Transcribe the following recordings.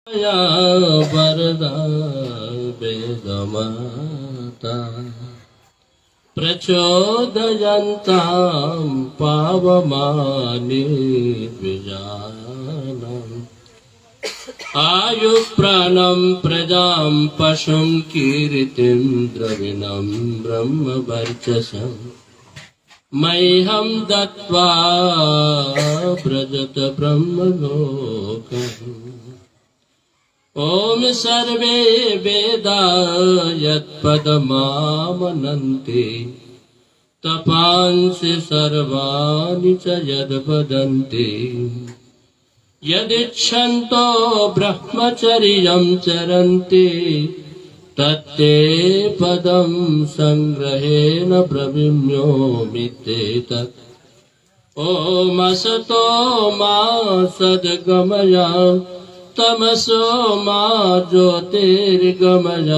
वरदा वेदमाता प्रचोदयन्तां पावमानि द्विजानम् आयुप्राणं प्रजां पशुं कीर्तिं द्रविणं ब्रह्मवर्चसम् मह्यं दत्त्वा व्रजत ब्रह्मलोकम् ॐ सर्वे वेदा यत्पदमामनन्ति तपांसि सर्वाणि च यद्वदन्ति यदिच्छन्तो ब्रह्मचर्यं चरन्ति तत्ते पदं संग्रहेण ब्रवीम्योऽमि ते तत् ॐ असतो मा सद्गमय तमसो मा ज्योतिर्गमय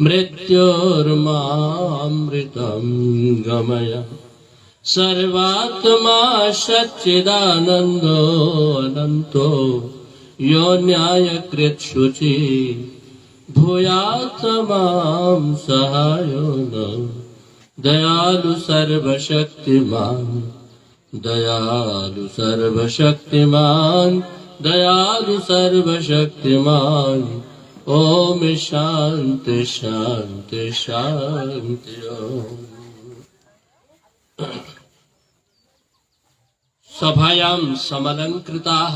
मृत्योर्मामृतं गमय सर्वात्मा सच्चिदानन्दो अनन्तो यो न्यायकृत् भूयात् मां सहायो न दयालु सर्वशक्तिमान् दयालु सर्वशक्तिमान् दयालु सर्वशक्तिमान् ओम शांति शांति शांति ओम। सभायां समलंकृताः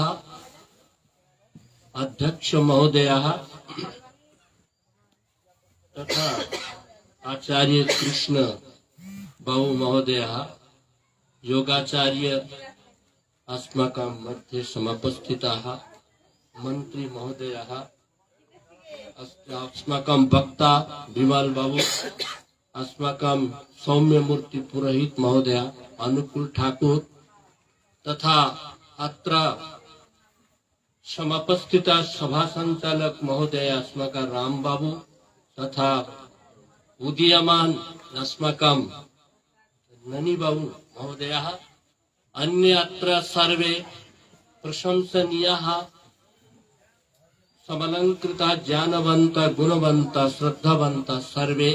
अध्यक्ष महोदयः तथा आचार्य कृष्ण बाबू महोदयः योगाचार्य अस्माकं मध्ये समुपस्थिताः मंत्री महोदयः अस्माकं वक्ता विमल बाबू अस्माकं सौम्यमूर्ति पुरोहित महोदय अनुकूल ठाकुर तथा अत्र समुपस्थित सभा संचालक महोदय अस्माकं राम बाबू तथा उदीयमान अस्माकं ननी बाबू महोदयः अन्य अत्र सर्वे प्रशंसनीयाः समलंकृता ज्ञानवन्त गुणवन्त श्रद्धावन्त सर्वे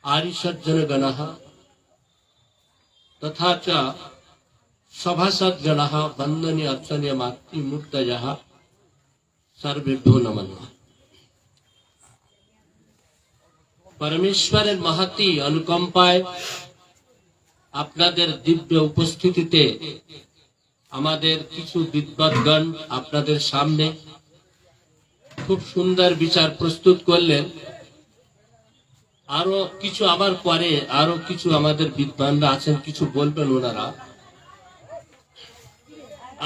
आर्यसज्जनगणः तथा च सभासद्गणः वन्दनीय अर्चनीय मातृमूर्तयः सर्वेभ्यो नमः। परमेश्वरेर महती अनुकम्पाय আপনাদের দিব্য উপস্থিতিতে আমাদের কিছু বিদ্বৎগণ আপনাদের সামনে খুব সুন্দর বিচার প্রস্তুত করলেন। আরো কিছু আবার পরে আরো কিছু আমাদের বিদ্বানরা আছেন কিছু বলবেন ওনারা।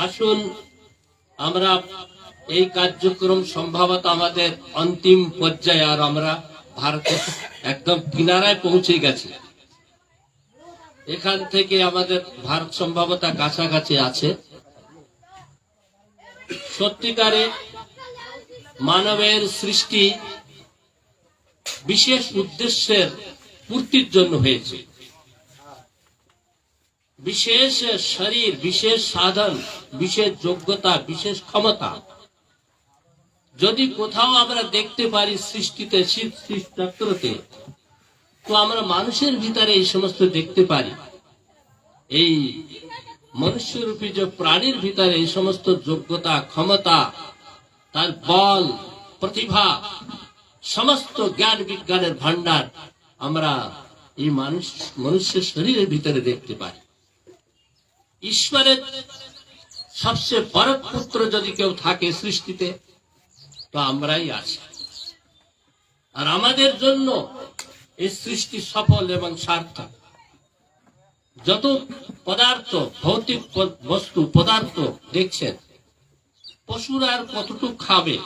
আসুন আমরা এই কার্যক্রম সম্ভবত আমাদের অন্তিম পর্যায়ে আর আমরা ভারতের একদম কিনারায় পৌঁছে গেছি। এখান থেকে আমাদের ভারত সম্ভবত কাছাকাছি আছে। সত্যিকারে মানবের সৃষ্টি বিশেষ উদ্দেশ্যের পূর্তির জন্য হয়েছে। বিশেষ শরীর বিশেষ সাধন বিশেষ যোগ্যতা বিশেষ ক্ষমতা যদি কোথাও আমরা দেখতে পারি সৃষ্টিতে সৃষ্টিচক্রতে তো আমরা মানুষের ভিতরে এই সমস্ত দেখতে পারি। এই মনুষ্যরূপী যে প্রাণীর ভিতরে এই সমস্ত যোগ্যতা ক্ষমতা তার বল প্রতিভা সমস্ত জ্ঞান বিজ্ঞানের ভান্ডার আমরা এই মনুষ্যের শরীরের ভিতরে দেখতে পাই। ঈশ্বরের সবচেয়ে বড় পুত্র যদি কেউ থাকে সৃষ্টিতে তো আমরাই আছি। আর আমাদের জন্য এই সৃষ্টি সফল এবং সার্থক। যত পদার্থ ভৌতিক বস্তু পদার্থ দেখছেন পশুরা আর কতটুকু খাবে?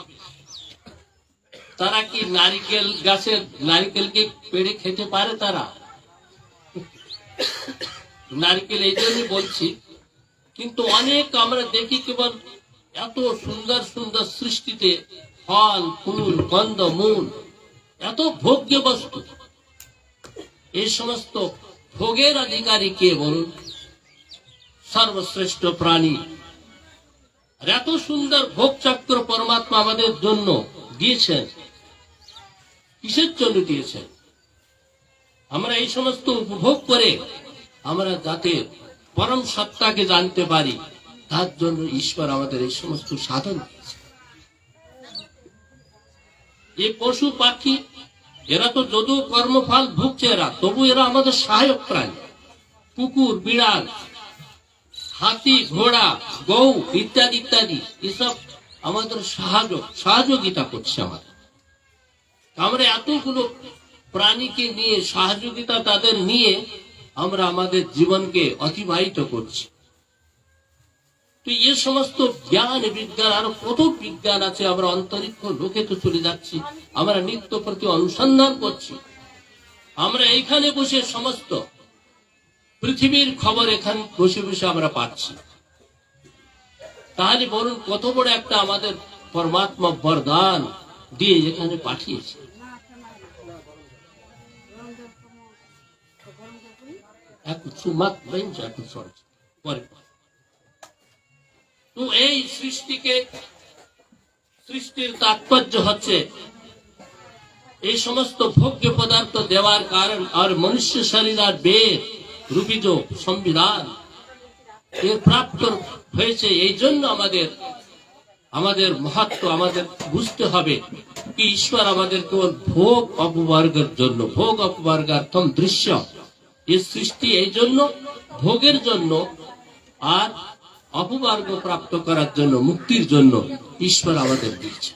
তারা কি নারিকেল গাছের নারিকেলকে পেড়ে খেতে পারে? তারা নারিকেল এই জন্যই বলছি। কিন্তু অনেক আমরা দেখি কেবল এত সুন্দর সুন্দর সৃষ্টিতে ফল ফুল গন্ধ মূল এত ভোগ্য বস্তু এই সমস্ত ভোগের অধিকারী কে বলুন? সর্বশ্রেষ্ঠ প্রাণী আর এত সুন্দর ভোগ চক্র পরমাত্মা আমাদের জন্য দিয়েছেন, কিসের জন্য দিয়েছেন? আমরা এই সমস্ত উপভোগ করে আমরা যাতে পরম সত্তাকে জানতে পারি, তার জন্য ঈশ্বর আমাদের এই সমস্ত সাধন দিয়েছে। এই পশু পাখি এরা তো যদিও কর্মফল ভুগছে, এরা তবু এরা আমাদের সহায়ক প্রাণী। কুকুর, বিড়াল, হাতি, ঘোড়া, গৌ ইত্যাদি ইত্যাদি, এসব আমাদের সহযোগিতা করছে আমাদের। আমরা এতগুলো প্রাণীকে নিয়ে, সহযোগিতা তাদের নিয়ে আমরা আমাদের জীবনকে অতিবাহিত করছি। তো এ সমস্ত জ্ঞান বিজ্ঞান, আরো কত বিজ্ঞান আছে, আমরা অন্তরিক্ষ লোকে তো চলে যাচ্ছি, আমরা নিত্য প্রতি অনুসন্ধান করছি। আমরা এইখানে বসে সমস্ত পৃথিবীর খবর এখানে বসে বসে আমরা পাচ্ছি। তাহলে বলুন কত বড় একটা আমাদের পরমাত্মা বরদান দিয়ে এখানে পাঠিয়েছে। তো এই সৃষ্টির তাৎপর্য হচ্ছে এই সমস্ত ভোগ্য পদার্থ দেওয়ার কারণ, আর মনুষ্য শরীর আর বেদ রূপিত সংবিধান এর প্রাপ্ত হয়েছে। এই জন্য আমাদের মহত্ব আমাদের বুঝতে হবে কি ঈশ্বর আমাদের কেবল ভোগ অপবর্গের জন্য, ভোগ অপবর্গার্থম দৃশ্য, এই সৃষ্টি এই জন্য ভোগের জন্য আর অপবর্গ প্রাপ্ত করার জন্য, মুক্তির জন্য ঈশ্বর আমাদের দিয়েছে।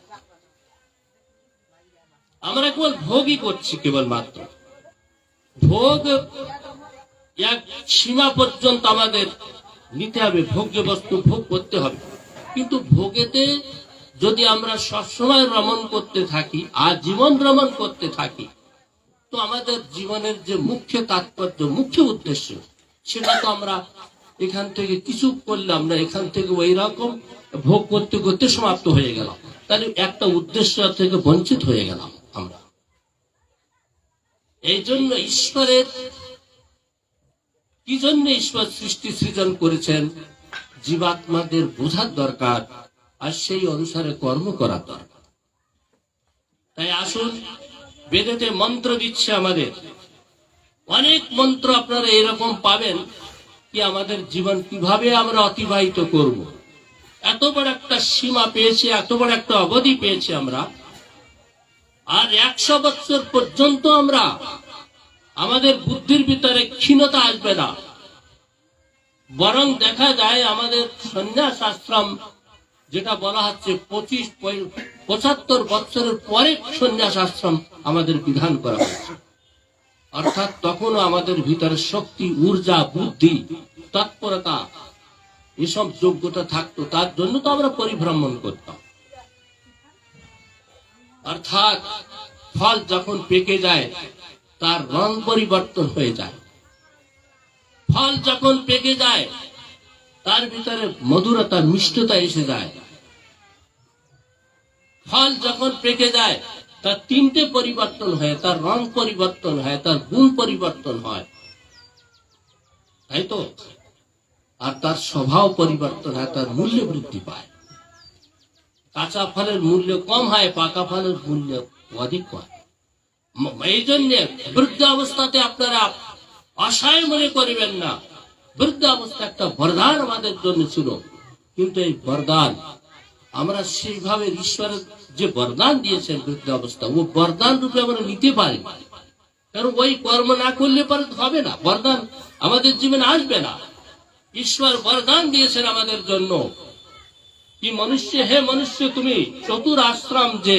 আমরা কেবল ভোগই করছি, কেবল মাত্র ভোগ এক সীমা পর্যন্ত আমাদের নিতে হবে, ভোগ্য বস্তু ভোগ করতে হবে। কিন্তু ভোগেতে যদি আমরা সবসময় রমণ করতে থাকি আর জীবন রমণ করতে থাকি, তো আমাদের জীবনের যে মুখ্য তাৎপর্য, মুখ্য উদ্দেশ্য, সেটা তো আমরা এখান থেকে কিছু করলাম না, এখান থেকে ওই রকম ভোগ করতে করতে সমাপ্ত হয়ে গেলাম। তাহলে একটা উদ্দেশ্য থেকে বঞ্চিত হয়ে গেলাম আমরা। এই জন্য ঈশ্বরের কি জন্য ঈশ্বর সৃষ্টি সৃজন করেছেন, জীবাত্মাদের বোঝার দরকার, আর সেই অনুসারে কর্ম করার দরকার। তাই আসুন, বেদেতে মন্ত্র দিচ্ছে আমাদের, অনেক মন্ত্র আপনারা এরকম পাবেন কি আমাদের জীবন কিভাবে আমরা অতিবাহিত করব। এত বড় একটা সীমা পেয়েছি, এত বড় একটা অবধি পেয়েছি আমরা, আর 100 বছর পর্যন্ত আমরা আমাদের বুদ্ধির ভিতরে ক্ষীণতা আসবে না। বরং দেখা যায় আমাদের সন্ন্যাস আশ্রম যেটা বলা হচ্ছে 75 বছরের পরে সন্ন্যাস আশ্রম আমাদের বিধান করা হয়েছে। অর্থাৎ তখনও আমাদের ভিতরে শক্তি, ঊর্জা, বুদ্ধি, তৎপরতা এসব যোগ্যতা থাকতো, তার জন্য তো আমরা পরিভ্রমণ করতাম। অর্থাৎ ফল যখন পেকে যায় তার রং পরিবর্তন হয়ে যায়। ফল যখন পেকে যায় তার ভিতরে মধুরতা, মিষ্টতা এসে যায়। ফল যখন পেকে যায় তার 3টে পরিবর্তন হয়, তার রং পরিবর্তন হয়, তার গুণ পরিবর্তন হয়, তাই তো? আর তার স্বভাব পরিবর্তন হয়, তার মূল্য বৃদ্ধি পায়। কাঁচা ফলের মূল্য কম হয়, পাকা ফলের মূল্য অধিক হয়। এই জন্য বৃদ্ধ অবস্থাতে আপনারা অসহায় মনে করিবেন না। বৃদ্ধ অবস্থা একটা বরদান আমাদের জন্য ছিল, কিন্তু এই বরদান আমরা সেইভাবে ঈশ্বরের যে বরদান দিয়েছেন বৃদ্ধ অবস্থা, ও বরদান রূপে আমরা নিতে পারি। কারণ ওই কর্ম না করলে পরে হবে না, বরদান আমাদের জীবনে আসবে না। ঈশ্বর বরদান দিয়েছেন আমাদের জন্য কি মনুষ্য, হে মনুষ্য, তুমি চতুর আশ্রম, যে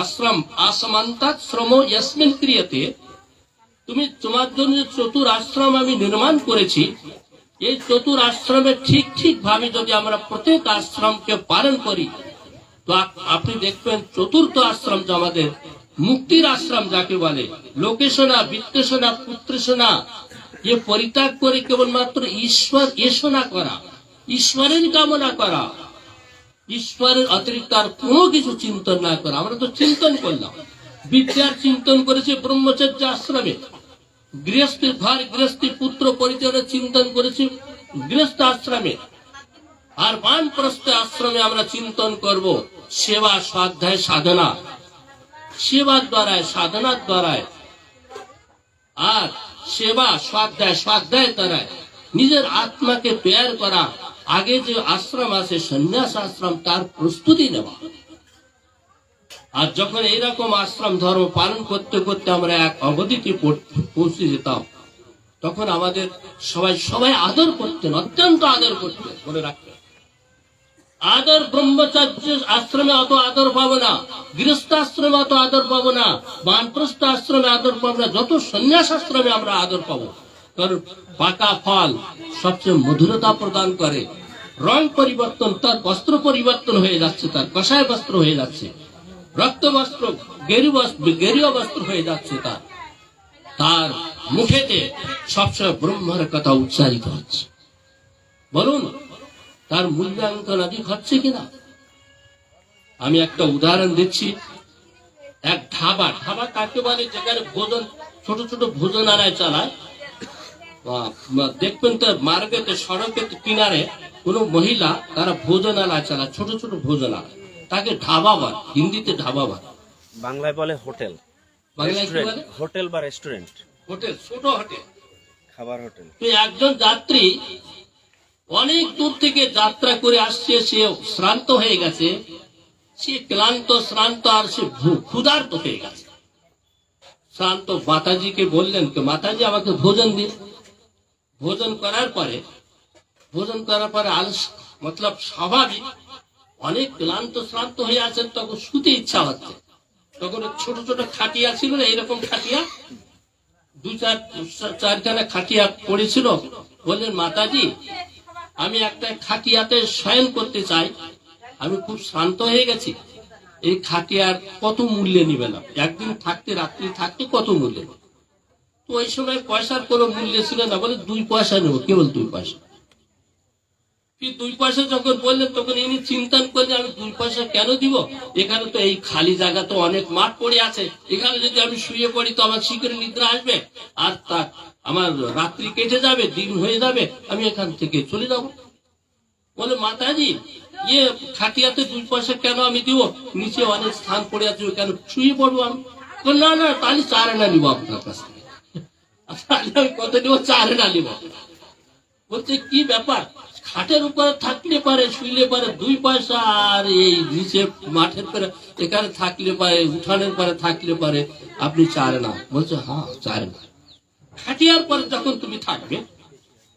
আশ্রম আসমান্তাৎ শ্রম ইয়াসমিন ক্রিয়াতে, তুমি তোমার জন্য চতুর আশ্রম আমি নির্মাণ করেছি। এই চতুর আশ্রমে ঠিক ঠিক ভাবে যদি আমরা প্রত্যেক আশ্রমকে পালন করি, তো আপনি দেখবেন চতুর্থ আশ্রম যে আমাদের মুক্তির আশ্রম যাকে বলে, লোকেশনা, বিত্তেষণা, পুত্রেষণা যে পরিত্যাগ করে কেবলমাত্র ঈশ্বর এষণা করা, ঈশ্বরের কামনা করা, ঈশ্বরের অতিরিক্ত আর কোনো কিছু চিন্তন না করা। আমরা তো চিন্তন করলাম, বিদ্যার চিন্তন করেছে ব্রহ্মচর্য আশ্রমে, গৃহস্থীর ঘর, গৃহস্থী পুত্র পরিচয়ের চিন্তন করেছে গৃহস্থ আশ্রমে, আর বানপ্রস্থ আশ্রমে আমরা চিন্তন করব সেবা স্বাধ্যায় সাধনা, সেবার দ্বারায় সাধনার দ্বারায়, আর সেবা স্বাধ্যায় দ্বারায় নিজের আত্মাকে তৈরি করা। আগে যে আশ্রম আছে সন্ন্যাস আশ্রম, তার প্রস্তুতি নেওয়া। আর যখন এইরকম আশ্রম ধর্ম পালন করতে করতে আমরা এক অবধিতে পৌঁছে যেতাম, তখন আমাদের সবাই আদর করতেন, অত্যন্ত আদর করতেন। মনে রাখতেন, আদর ব্রহ্মচার্য আশ্রমে অত আদর পাবো না, গৃহস্থ আশ্রমে অত আদর পাবো না, বানপ্রস্থ আশ্রমে আদর পাবো না, যত সন্ন্যাস আশ্রমে আমরা আদর পাবো। কারণ পাকা ফল সবচেয়ে মধুরতা প্রদান করে। রং পরিবর্তন, তার বস্ত্র পরিবর্তন হয়ে যাচ্ছে, তার কষায় বস্ত্র হয়ে যাচ্ছে, রক্ত বস্ত্র গেরুয়া বস্ত্র হয়ে যাচ্ছে, তার মুখেতে সবসময় ব্রহ্মের কথা উচ্চারিত হচ্ছে। বলুন, তার মূল্যাঙ্কন অধিক হচ্ছে কিনা? আমি একটা উদাহরণ দিচ্ছি। এক ধাবা কাকে বলে? যেখানে ভোজন, ছোট ছোট ভোজনালয় চালায়। দেখবেন তো মার্কেটে, সড়কের কিনারে কোন মহিলা, তারা ভোজনালয় চালায়, ছোট ছোট ভোজনালয়, তাকে ধাবা বলে, হিন্দিতে ধাবা বলে, বাংলায় বলে হোটেল। বাংলায় কি বলে? হোটেল বা রেস্টুরেন্ট। হোটেল, ছোট হোটেল, খাবার হোটেল। তো একজন যাত্রী অনেক দূর থেকে যাত্রা করে আসছে, সে শ্রান্ত হয়ে গেছে, সে ক্লান্ত শ্রান্ত, আর সে ক্ষুধার্ত হয়ে গেছে। শ্রান্ত মাতাজিকে বললেন, মাতাজি আমাকে ভোজন দিন। ভোজন করার পরে আলস, মতলব স্বাভাবিক, অনেক ক্লান্ত শ্রান্ত হয়ে আছেন, তখন শুতে ইচ্ছা হচ্ছে। তখন ছোট ছোট খাটিয়া ছিল না, এইরকম খাটিয়া, চারখানা খাটিয়া পড়েছিল। বললেন, মাতাজি আমি একটা খাটিয়াতে শয়ন করতে চাই, আমি খুব শান্ত হয়ে গেছি, এই খাটিয়ার কত মূল্য নিবে না? একদিন থাকতে, রাত্রি থাকতে কত মূল্য? তো ওই সময় পয়সার কোনো মূল্য ছিল না, বলে 2 পয়সা নেবো, কেবল 2 পয়সা। 2 পয়সা যখন বললেন, তখন ইনি চিন্তা করলেন, আমি 2 পয়সা কেন দিব? এখানে তো এই খালি জায়গা তো অনেক মাঠ পড়ে আছে, এখানে যদি আমি শুয়ে পড়ি তো আমার শীঘ্র নিদ্রা আসবে, আর তা আমার রাত্রি কেটে যাবে, দিন হয়ে যাবে, আমি এখান থেকে চলে যাব। বলে, মাতাজি ইয়ে খাটিয়াতে 2 পয়সা কেন আমি দিব? নিচে অনেক স্থান পড়ে আছে, কেন শুয়ে পড়বো আমি? না না, তাহলে 4 আনা নিবো আপনার কাছ থেকে। আমি কত নিব? 4 আনা নিব। বলছে, কি ব্যাপার? খাটের উপরে থাকলে পারে, শুইলে পারে 2 পয়সা, আর এই নিচে মাঠের পরে এখানে থাকলে পারে, উঠানের পরে থাকলে পারে আপনি 4 আনা? বলছে, হ্যাঁ 4 আনা। খাটিয়ার পরে যখন তুমি থাকবে,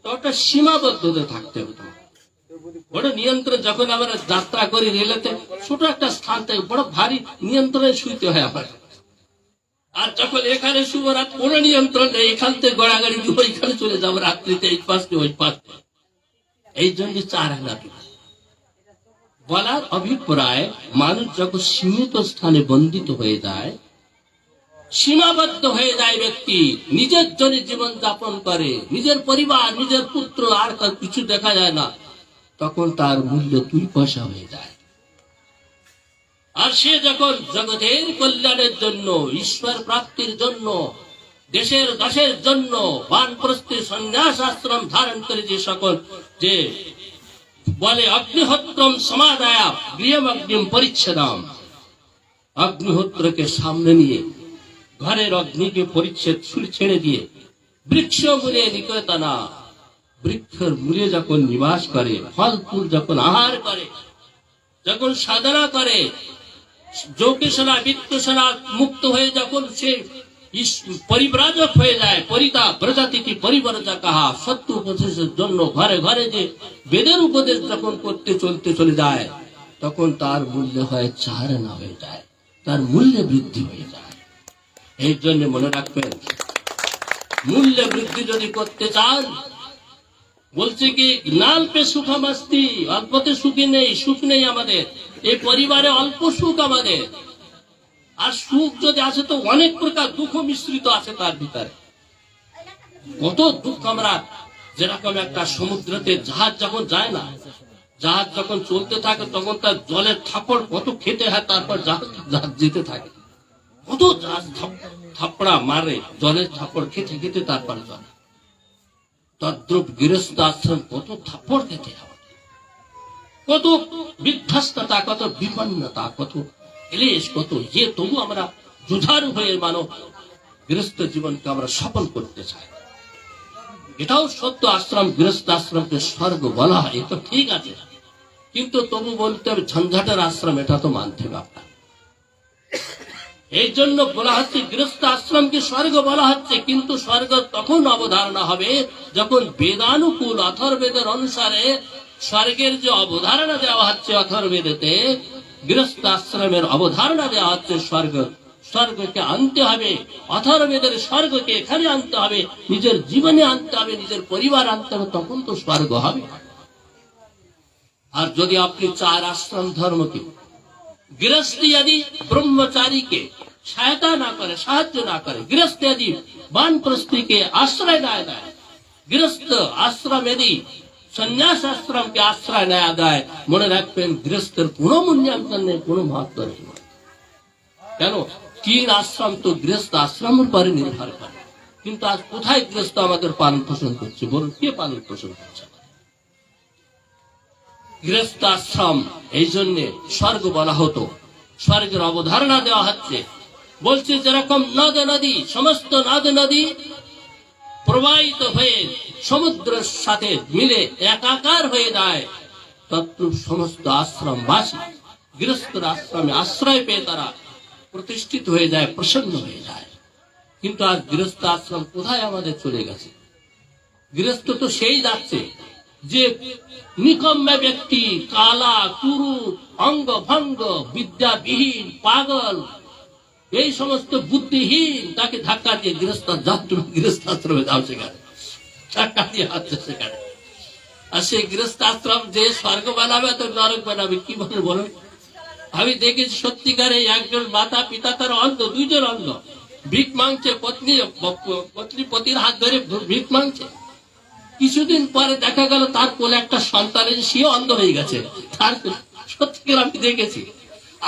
তো ওটা সীমাবদ্ধতা থাকতে হবে তোমার। ওটা নিয়ন্ত্রণ, যখন আমরা যাত্রা করি রেলেতে, ছোট একটা স্থান থেকে বড় ভারী নিয়ন্ত্রণে শুইতে হয় আমার। আর যখন এখানে শুভ, রাত কোনো নিয়ন্ত্রণ নেই, এখান থেকে গড়াগাড়ি দিব, ওইখানে চলে যাবো রাত্রিতে, এই পাশে ওই পাশে। এই জন্য 4 আনা বলার অভিপ্রায়, মানুষ যখন সীমিত স্থানে বন্দিত হয়ে যায়, সীমাবদ্ধ হয়ে যায়, ব্যক্তি নিজের জন্য জীবন যাপন করে, নিজের পরিবার, নিজের পুত্র, আর তার কিছু দেখা যায় না, তখন তার মূল্য 2 পয়সা হয়ে যায়। আর সে যখন জগতের কল্যাণের জন্য, ঈশ্বর প্রাপ্তির জন্য, দেশের দশের জন্য বানপ্রস্থে সন্ন্যাস আশ্রম ধারণ করে, যে সকল যে বলে অগ্নিহোত্রম সমাদায়া গৃহম অগ্নিম পরিচ্ছেদম, অগ্নিহোত্রকে সামনে নিয়ে ঘরের অগ্নিকে পরিচ্ছেদ ছেড়ে দিয়ে বৃক্ষ মূলে নিকেতনা, বৃক্ষের মূলে যখন নিবাস করে, ফল ফুল যখন আহার করে, যখন সাধনা করে, যোগেশনা বিত্তসনা মুক্ত হয়ে যখন সে পরিব্রাজক হয়ে যায়, পরিতা প্রজাতিকে পরিবর্তা কাহা, সত্য উপদেশের জন্য ঘরে ঘরে যে বেদের উপদেশ যখন করতে চলে যায়, তখন তার মূল্য হয় 4 আনা হয়ে যায়, তার মূল্যে বৃদ্ধি হয়ে যায়। এই জন্য মনে রাখবেন, মূল্য বৃদ্ধি যদি করতে চান, বলছে কি নাল্পে সুখামাস্তি, অল্পতে সুখী নেই, সুখ নেই আমাদের এই পরিবারে, অল্প সুখ আমাদের। আর সুখ যদি আছে তো অনেক প্রকার দুঃখ মিশ্রিত আছে তার ভিতরে। কত দুঃখ আমরা, যেরকম একটা সমুদ্রতে জাহাজ যখন যায় না, জাহাজ যখন চলতে থাকে, তখন তার জলের থাপড় কত খেতে হয়, তারপর জাহাজ যেতে থাকে, কত জাহাজ থাপড়া মারে, জলের থাপড় খেতে খেতে তারপরে চলে। তদ্রুপ গৃহস্থ আশ্রম কত থাপ্পড় খেতে হবে, কত বিধ্বস্ততা, কত বিপন্নতা, কত ক্লেশ, কত যে, তবু আমরা যুধারু হয়ে মানব গৃহস্থ জীবনকে আমরা সফল করতে চাই। এটাও সত্য, আশ্রম গৃহস্থ আশ্রমকে স্বর্গ বলা হয়, এটা ঠিক আছে, কিন্তু তবু বলতে হবে ঝঞ্ঝাটের আশ্রম, এটা তো মানতে হবে আপনার। এই জন্য বলা হচ্ছে গৃহস্থ আশ্রমকে স্বর্গ বলা হচ্ছে, কিন্তু স্বর্গ তখন অবধারণা হবে যখন বেদানুকূল অথর্বেদের অনুসারে স্বর্গের যে অবধারণা দেওয়া হচ্ছে অথর্বেদেতে, গৃহস্থ আশ্রমের অবধারণা দেওয়া হচ্ছে স্বর্গ, স্বর্গকে আনতে হবে, অথর্বেদের স্বর্গকে এখানে আনতে হবে, নিজের জীবনে আনতে হবে, নিজের পরিবার আনতে হবে, তখন তো স্বর্গ হবে। আর যদি আপনি চার আশ্রম ধর্মকে, গৃহস্থী यदि ब्रह्मचारी के सहायता ना करे, साहाয্য ना करे, गृहस्थ यदि वानप्रस्थी के आश्रय ना देय, गृहस्थ आश्रम यदि संन्यास आश्रम के आश्रय ना देय, মনে রাখবেন গৃহস্থের কোনো মূল্যাঙ্কন নেই, কোনো মহত্ব নেই। কেন? তিন আশ্রম তো গৃহস্থ আশ্রমের পরে নির্ভর করে, কিন্তু আজ কোথায় গৃহস্থ আমাদের পালন পোষণ করছে? বলুন, কে পালন পোষণ করছে? গৃহস্থ আশ্রম এই জন্য স্বর্গ বলা হতো, স্বর্গের অবধারণা দেওয়া হচ্ছে। বলছে যেরকম নদ নদী, সমস্ত নদ নদী প্রবাহিত হয়ে সমুদ্রের সাথে মিলে একাকার হয়ে যায়, তদ্রূপ সমস্ত আশ্রমবাসী গৃহস্থর আশ্রমে আশ্রয় পেয়ে তারা প্রতিষ্ঠিত হয়ে যায়, প্রসন্ন হয়ে যায়। কিন্তু আজ গৃহস্থ আশ্রম কোথায় আমাদের চলে গেছে? গৃহস্থ তো সেই যাচ্ছে যে নিকম্মে ব্যক্তি, কালা, কুরু, অঙ্গ ভঙ্গ, বিদ্যাবিহীন, পাগল, এই সমস্ত বুদ্ধিহীন, তাকে ধাক্কা দিয়ে গৃহস্থ যাও, তুমি গৃহস্থ আশ্রমে যাও, সেখানে ধাক্কা দিয়ে হচ্ছে সেখানে। আর সেই গৃহস্থ আশ্রম যে স্বর্গ বানাবে তো নরক বানাবে, কি বলে বলুন? আমি দেখেছি সত্যিকারে একজন মাতা পিতা, তার অন্ধ, দুইজন অন্ধ, ভিক মাংছে, পত্নী পতির হাত ধরে ভিক মাংছে। কিছুদিন পরে দেখা গেল তার কোলে একটা সন্তানের, সেও অন্ধ হয়ে গেছে। তার সত্যি আমি দেখেছি।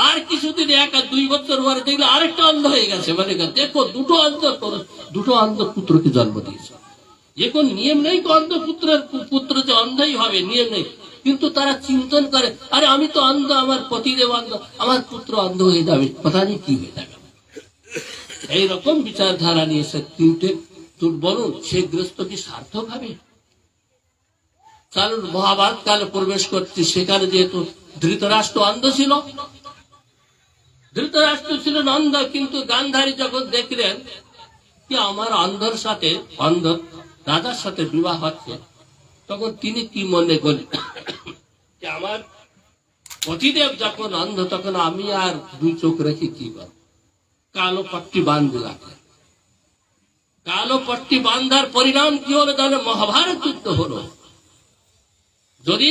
আর কিছুদিন, 1-2 বছর পরে দেখলে আরেকটা অন্ধ হয়ে গেছে। মানে দেখো, দুটো অন্ধ পুত্রকে জন্ম দিয়েছে। এখন নিয়ম নেই অন্ধ পুত্র যে অন্ধই হবে, নিয়ম নেই, কিন্তু তারা চিন্তন করে, আরে আমি তো অন্ধ, আমার পতিদেব অন্ধ, আমার পুত্র অন্ধ হয়ে যাবে, কথা নেই কি হয়ে যাবে। এইরকম বিচারধারা নিয়ে সে তিনটে, তোর বলুন সে গৃহস্থ কি সার্থক হবে? কারণ মহাভারত কালে প্রবেশ করছে, সেখানে যেহেতু ধৃতরাষ্ট্র অন্ধ ছিল, ধৃতরাষ্ট্র ছিলেন অন্ধ, কিন্তু গান্ধারী যখন দেখলেন কি আমার অন্ধর সাথে, অন্ধ রাজার সাথে বিবাহ হচ্ছে, তখন তিনি কি মনে করলেন যে আমার পতিদেব যখন অন্ধ, তখন আমি আর দুই চোখ রেখে কি করব? কালো পট্টি বাঁধতে লাগলেন। কালো পট্টি বাঁধার পরিণাম কি হলো? তাহলে মহাভারত যুদ্ধ হলো। যদি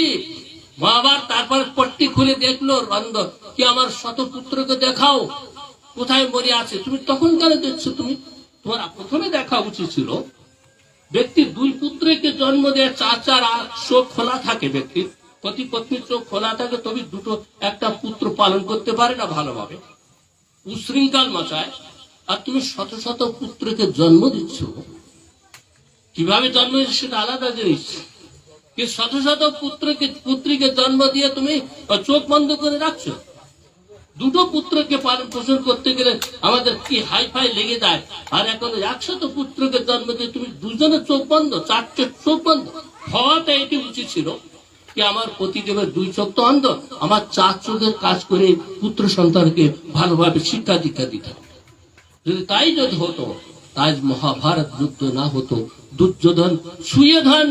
মহাভারত, তারপর পট্টি খুলে দেখলো অন্ধ, কি আমার শতপুত্রকে দেখাও, কোথায় মরে আছে, তুমি তখন কেন দেখছো? তোমার প্রথমে দেখা উচিত ছিল। ব্যক্তি দুই পুত্রকে জন্ম দেয়, চার চোখ খোলা থাকে, ব্যক্তির পতি পত্নীর চোখ খোলা থাকে, তবে দুটো একটা পুত্র পালন করতে পারে না ভালোভাবে, উশৃঙ্খল মশায়। আর তুমি শত শত পুত্রকে জন্ম দিচ্ছ, কিভাবে জন্ম দিচ্ছ সেটা আলাদা জিনিস, কি শত শত পুত্রীকে জন্ম দিয়ে তুমি চোখ বন্ধ করে রাখছো। দুটো পুত্রকে পালন পোষণ করতে গেলে আমাদের কি হাই ফাই লেগে যায়, আর এখন 100 পুত্রকে জন্ম দিয়ে তুমি দুজনের চোখ বন্ধ, 4 চোখ বন্ধ। হওয়াটা এটি উচিত ছিল কি আমার পতিদেবের 2 চোখ তো অন্ধ, আমার 4 চোখের কাজ করে পুত্র সন্তানকে ভালোভাবে শিক্ষা দীক্ষা দিতে হবে। যদি তাই যদি হতো, আজ মহাভারত যুদ্ধ না হতো, দুর্যোধন সুয়োধন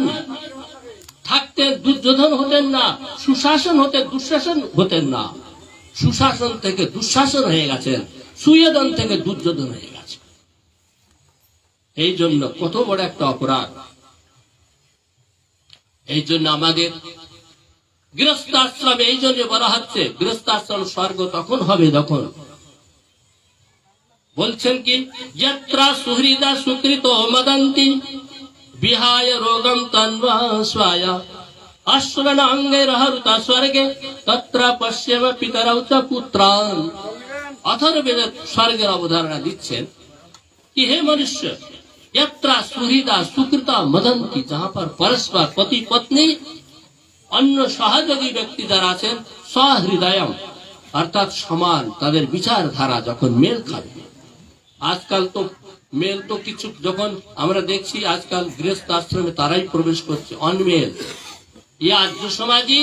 থাকতেন, দুর্যোধন হতেন না, সুশাসন হতেন, দুঃশাসন হতেন না। সুশাসন থেকে দুঃশাসন হয়ে গেছেন, সুয়োধন থেকে দুর্যোধন হয়ে গেছে। এই জন্য কত বড় একটা অপরাধ। এই জন্য আমাদের গৃহস্থাশ্রমে, এই জন্য বলা হচ্ছে গৃহস্থাশ্রম স্বর্গ তখন হবে যখন, বলছেন কি, যত্রা সুহৃদা সুকৃত মদন্তি বিহায় রোগম তন্বা স্বায়া আশ্রণাঙ্গৈরহরুতা স্বর্গে তত্র পশ্যেম পিতরৌ চ পুত্রান। অথর্ববেদের স্বর্গের অবধারণা দিচ্ছেন कि हे मनुष्य, यत्र सुहृदा सुकृता मदंती, जहां पर परस्पर पति पत्नी অন্য সহযোগী ব্যক্তি যারা আছেন সহৃদয়ম, অর্থাৎ সমান, তাদের বিচারধারা যখন মেল খাবে। আজকাল তো মেল তো কিছু, যখন আমরা দেখছি আজকাল গৃহস্থ আশ্রমে তারাই প্রবেশ করছে অনমেল, ইয়ে আর্য সমাজী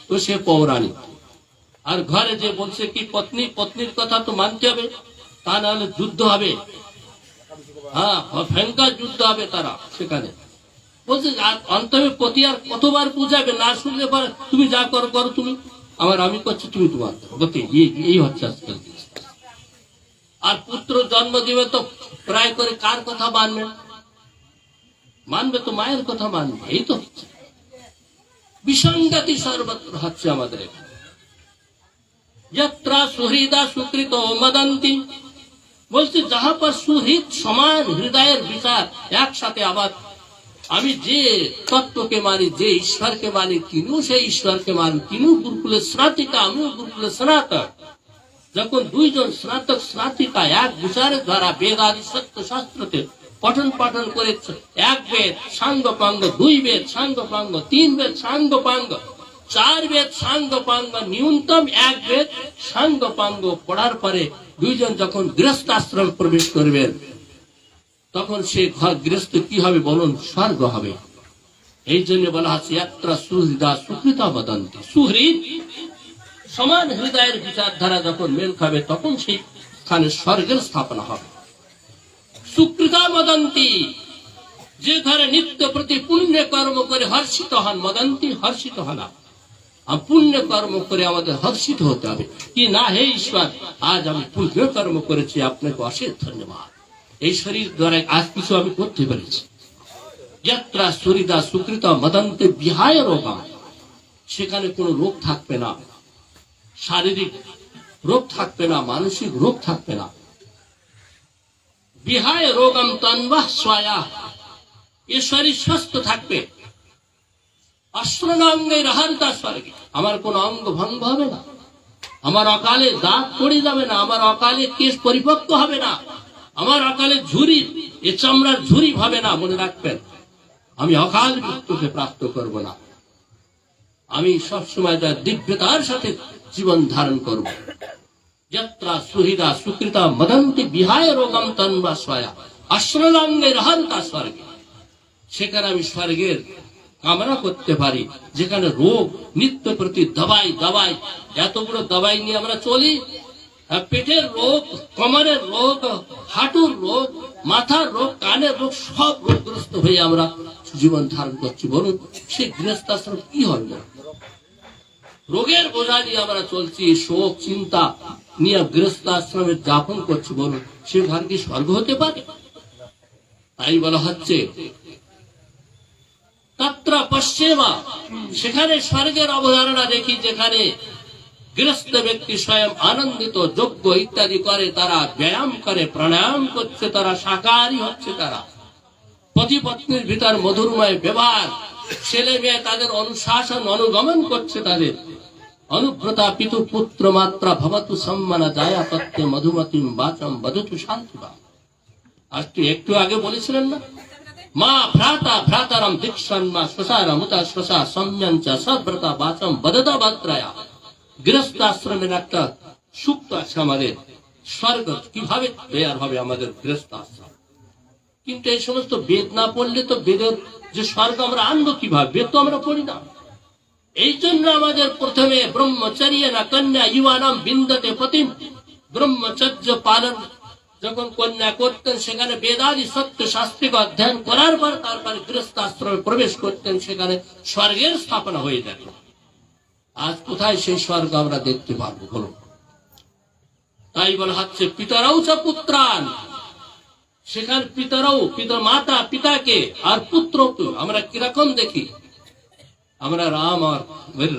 তো সে পৌরাণিক। আর ঘরে যে বলছে কি পত্নীর কথা তো মানতে হবে, তা না হলে যুদ্ধ হবে। হ্যাঁ, ভয়ঙ্কর যুদ্ধ হবে তারা সেখানে। বলছে অন্তরে পতি আর কতবার বুঝাবে, না শুনলে পরে তুমি যা করো করো, তুমি আমার, আমি করছি তুমি তোমার গতি। এই হচ্ছে আজকাল। আর পুত্র জন্ম দিবে তো প্রায় করে কার কথা মানবে? মানবে তো মায়ের কথা মানবে। এই তো হচ্ছে বিসঙ্গতি সর্বত্র হচ্ছে আমাদের এখানে। যাত্রা সুহৃদা সুকৃত মদন্তি, বলছে যাহা পর সুহৃদ সমান হৃদয়ের বিচার একসাথে। আবার আমি যে তত্ত্বকে মানি, যে ঈশ্বরকে মানি, তিনিও সেই ঈশ্বরকে মানি, তিনিও গুরুকুলের স্নাতিকা, আমিও গুরুকুলের স্নাতক। যখন দুইজন স্নাতক স্নাতিকা এক বিচারের দ্বারা বেদ আদি সত্য শাস্ত্রকে পঠন পাঠন করেছে, এক বেদ সাঙ্গ পাঙ্গ, দুই বেদ সাঙ্গ পাঙ্গ, তিন বেদ সাঙ্গ পাঙ্গ, চার বেদ সাঙ্গ পাঙ্গ, ন্যূনতম এক বেদ সাঙ্গ পাঙ্গ পড়ার পরে দুইজন যখন গৃহস্থাশ্রম প্রবেশ করবেন, তখন সে ঘর গৃহস্থ কি হবে বলুন? স্বর্গ হবে। এই জন্য বলা হচ্ছে যাত্রা সুহৃদা সুকৃতা বদন্তি, সুহৃদ সমান হৃদয়ের বিচারধারা যখন মেল খাবে, তখন সেই স্থানে স্বর্গের স্থাপনা হবে। সুকৃতা মদন্তি, যে ঘরে নিত্য প্রতি পুণ্য কর্ম করে হর্ষিত হন, মদন্তি হর্ষিত হনা, পুণ্য কর্ম করে আমাদের হর্ষিত হতে হবে কি না, হে ঈশ্বর আজ আমি পুণ্য কর্ম করেছি, আপনাকে অশেষ ধন্যবাদ। এই শরীর দ্বারা আজ কিছু আমি করতে পেরেছি। যাত্রা সুহৃদা সুকৃতা মদন্তে বিহায় রোগা, সেখানে কোনো রোগ থাকবে না, শারীরিক রোগ থাকবে না, মানসিক রোগ থাকবে না। বিহায় রোগম তন্বাহ স্বয়া, এ শরীর সুস্থ থাকবে। অশ্রনাঙ্গে রাহারিতা স্বর্গে, আমার কোন অঙ্গ ভঙ্গ হবে না, আমার অকালে দাঁত পড়ে যাবে না, আমার অকালে কেশ পরিপক্ক হবে না, আমার অকালে ঝুরি, এ চামড়ার ঝুরি হবে না। মনে রাখবেন, আমি অকাল মৃত্যুকে প্রাপ্ত করব না, আমি সবসময় তার দিব্যতার সাথে জীবন ধারণ করব। যাত্রা সুহৃদা সুকৃতা মদন্তি বিহায় রোগম তন্বা স্বয়া অশ্রনাঙ্গে রাহারিতা স্বর্গে, সেখানে আমি স্বর্গের কামনা করতে পারি, যেখানে রোগ নিত্য প্রতি দবাই দবাই, এতগুলো দবাই নিয়ে আমরা চলি। পেটের রোগ, কোমরের রোগ, হাঁটুর রোগ, মাথার রোগ, কানের রোগ, সব রোগগ্রস্ত হয়ে আমরা জীবন ধারণ করছি। বলুন সেই গৃহস্থাশ্রম কি হবে? রোগের বোঝা নিয়ে আমরা চলছি, শোক চিন্তা নিয়ে গৃহস্থাশ্রমে যাপন করছি। বলুন সে ঘর কি স্বর্গ হতে পারে? তাই বলা হচ্ছে তত্র পশ্চিমা, সেখানে স্বর্গের অবধারণা দেখি, যেখানে গৃহস্থ ব্যক্তি স্বয়ং আনন্দিত যজ্ঞ ইত্যাদি করে, তারা ব্যায়াম করে, প্রাণায়াম করছে, তারা শাকাহারী হচ্ছে, তারা পতি পত্নীর ভিতর মধুরময় ব্যবহার, ছেলে মেয়ে তাদের অনুশাসন অনুগমন করছে, তাদের অনুব্রতা পিতু পুত্র মাত্রা ভবতু সম্মানা জায়া তত্ত্বে মধুমতিম বাচম বদতু শান্তিবা। আজ একটু আগে বলেছিলেন না, মা ভ্রাতা ভ্রাতারম দীক্ষণ মা শ্মশারা মুতা শ্মশা সম্যঞ্চ সব্রতা বাচম বদতা বাত্রায়া। গৃহস্থাশ্রমের একটা সুক্ত আছে আমাদের, স্বর্গ কিভাবে তৈরি হবে আমাদের গৃহস্থাশ্রম। কিন্তু এই সমস্ত বেদ না পড়লে তো বেদের যে স্বর্গ আমরা আনবো কিভাবে? বেদ তো আমরা পড়ি না। এই জন্য আমাদের প্রথমে ব্রহ্মচর্য না কন্যা ইউয়ানাম বিন্দতে পতিম, ব্রহ্মচর্য পালন যখন কন্যা করতেন, সেখানে বেদাদি সত্য শাস্ত্রিক অধ্যয়ন করার পর তারপরে গৃহস্থাশ্রমে প্রবেশ করতেন, সেখানে স্বর্গের স্থাপনা হয়ে যেত। আজ কোথায় সেই স্বর্গ আমরা দেখতে পারবো বলুন? তাই বলা হচ্ছে পিতারাও চ পুত্রান, সেখানে পিতারাও, পিতা মাতা পিতাকে আর পুত্রকে আমরা কিরকম দেখি? আমরা রাম আর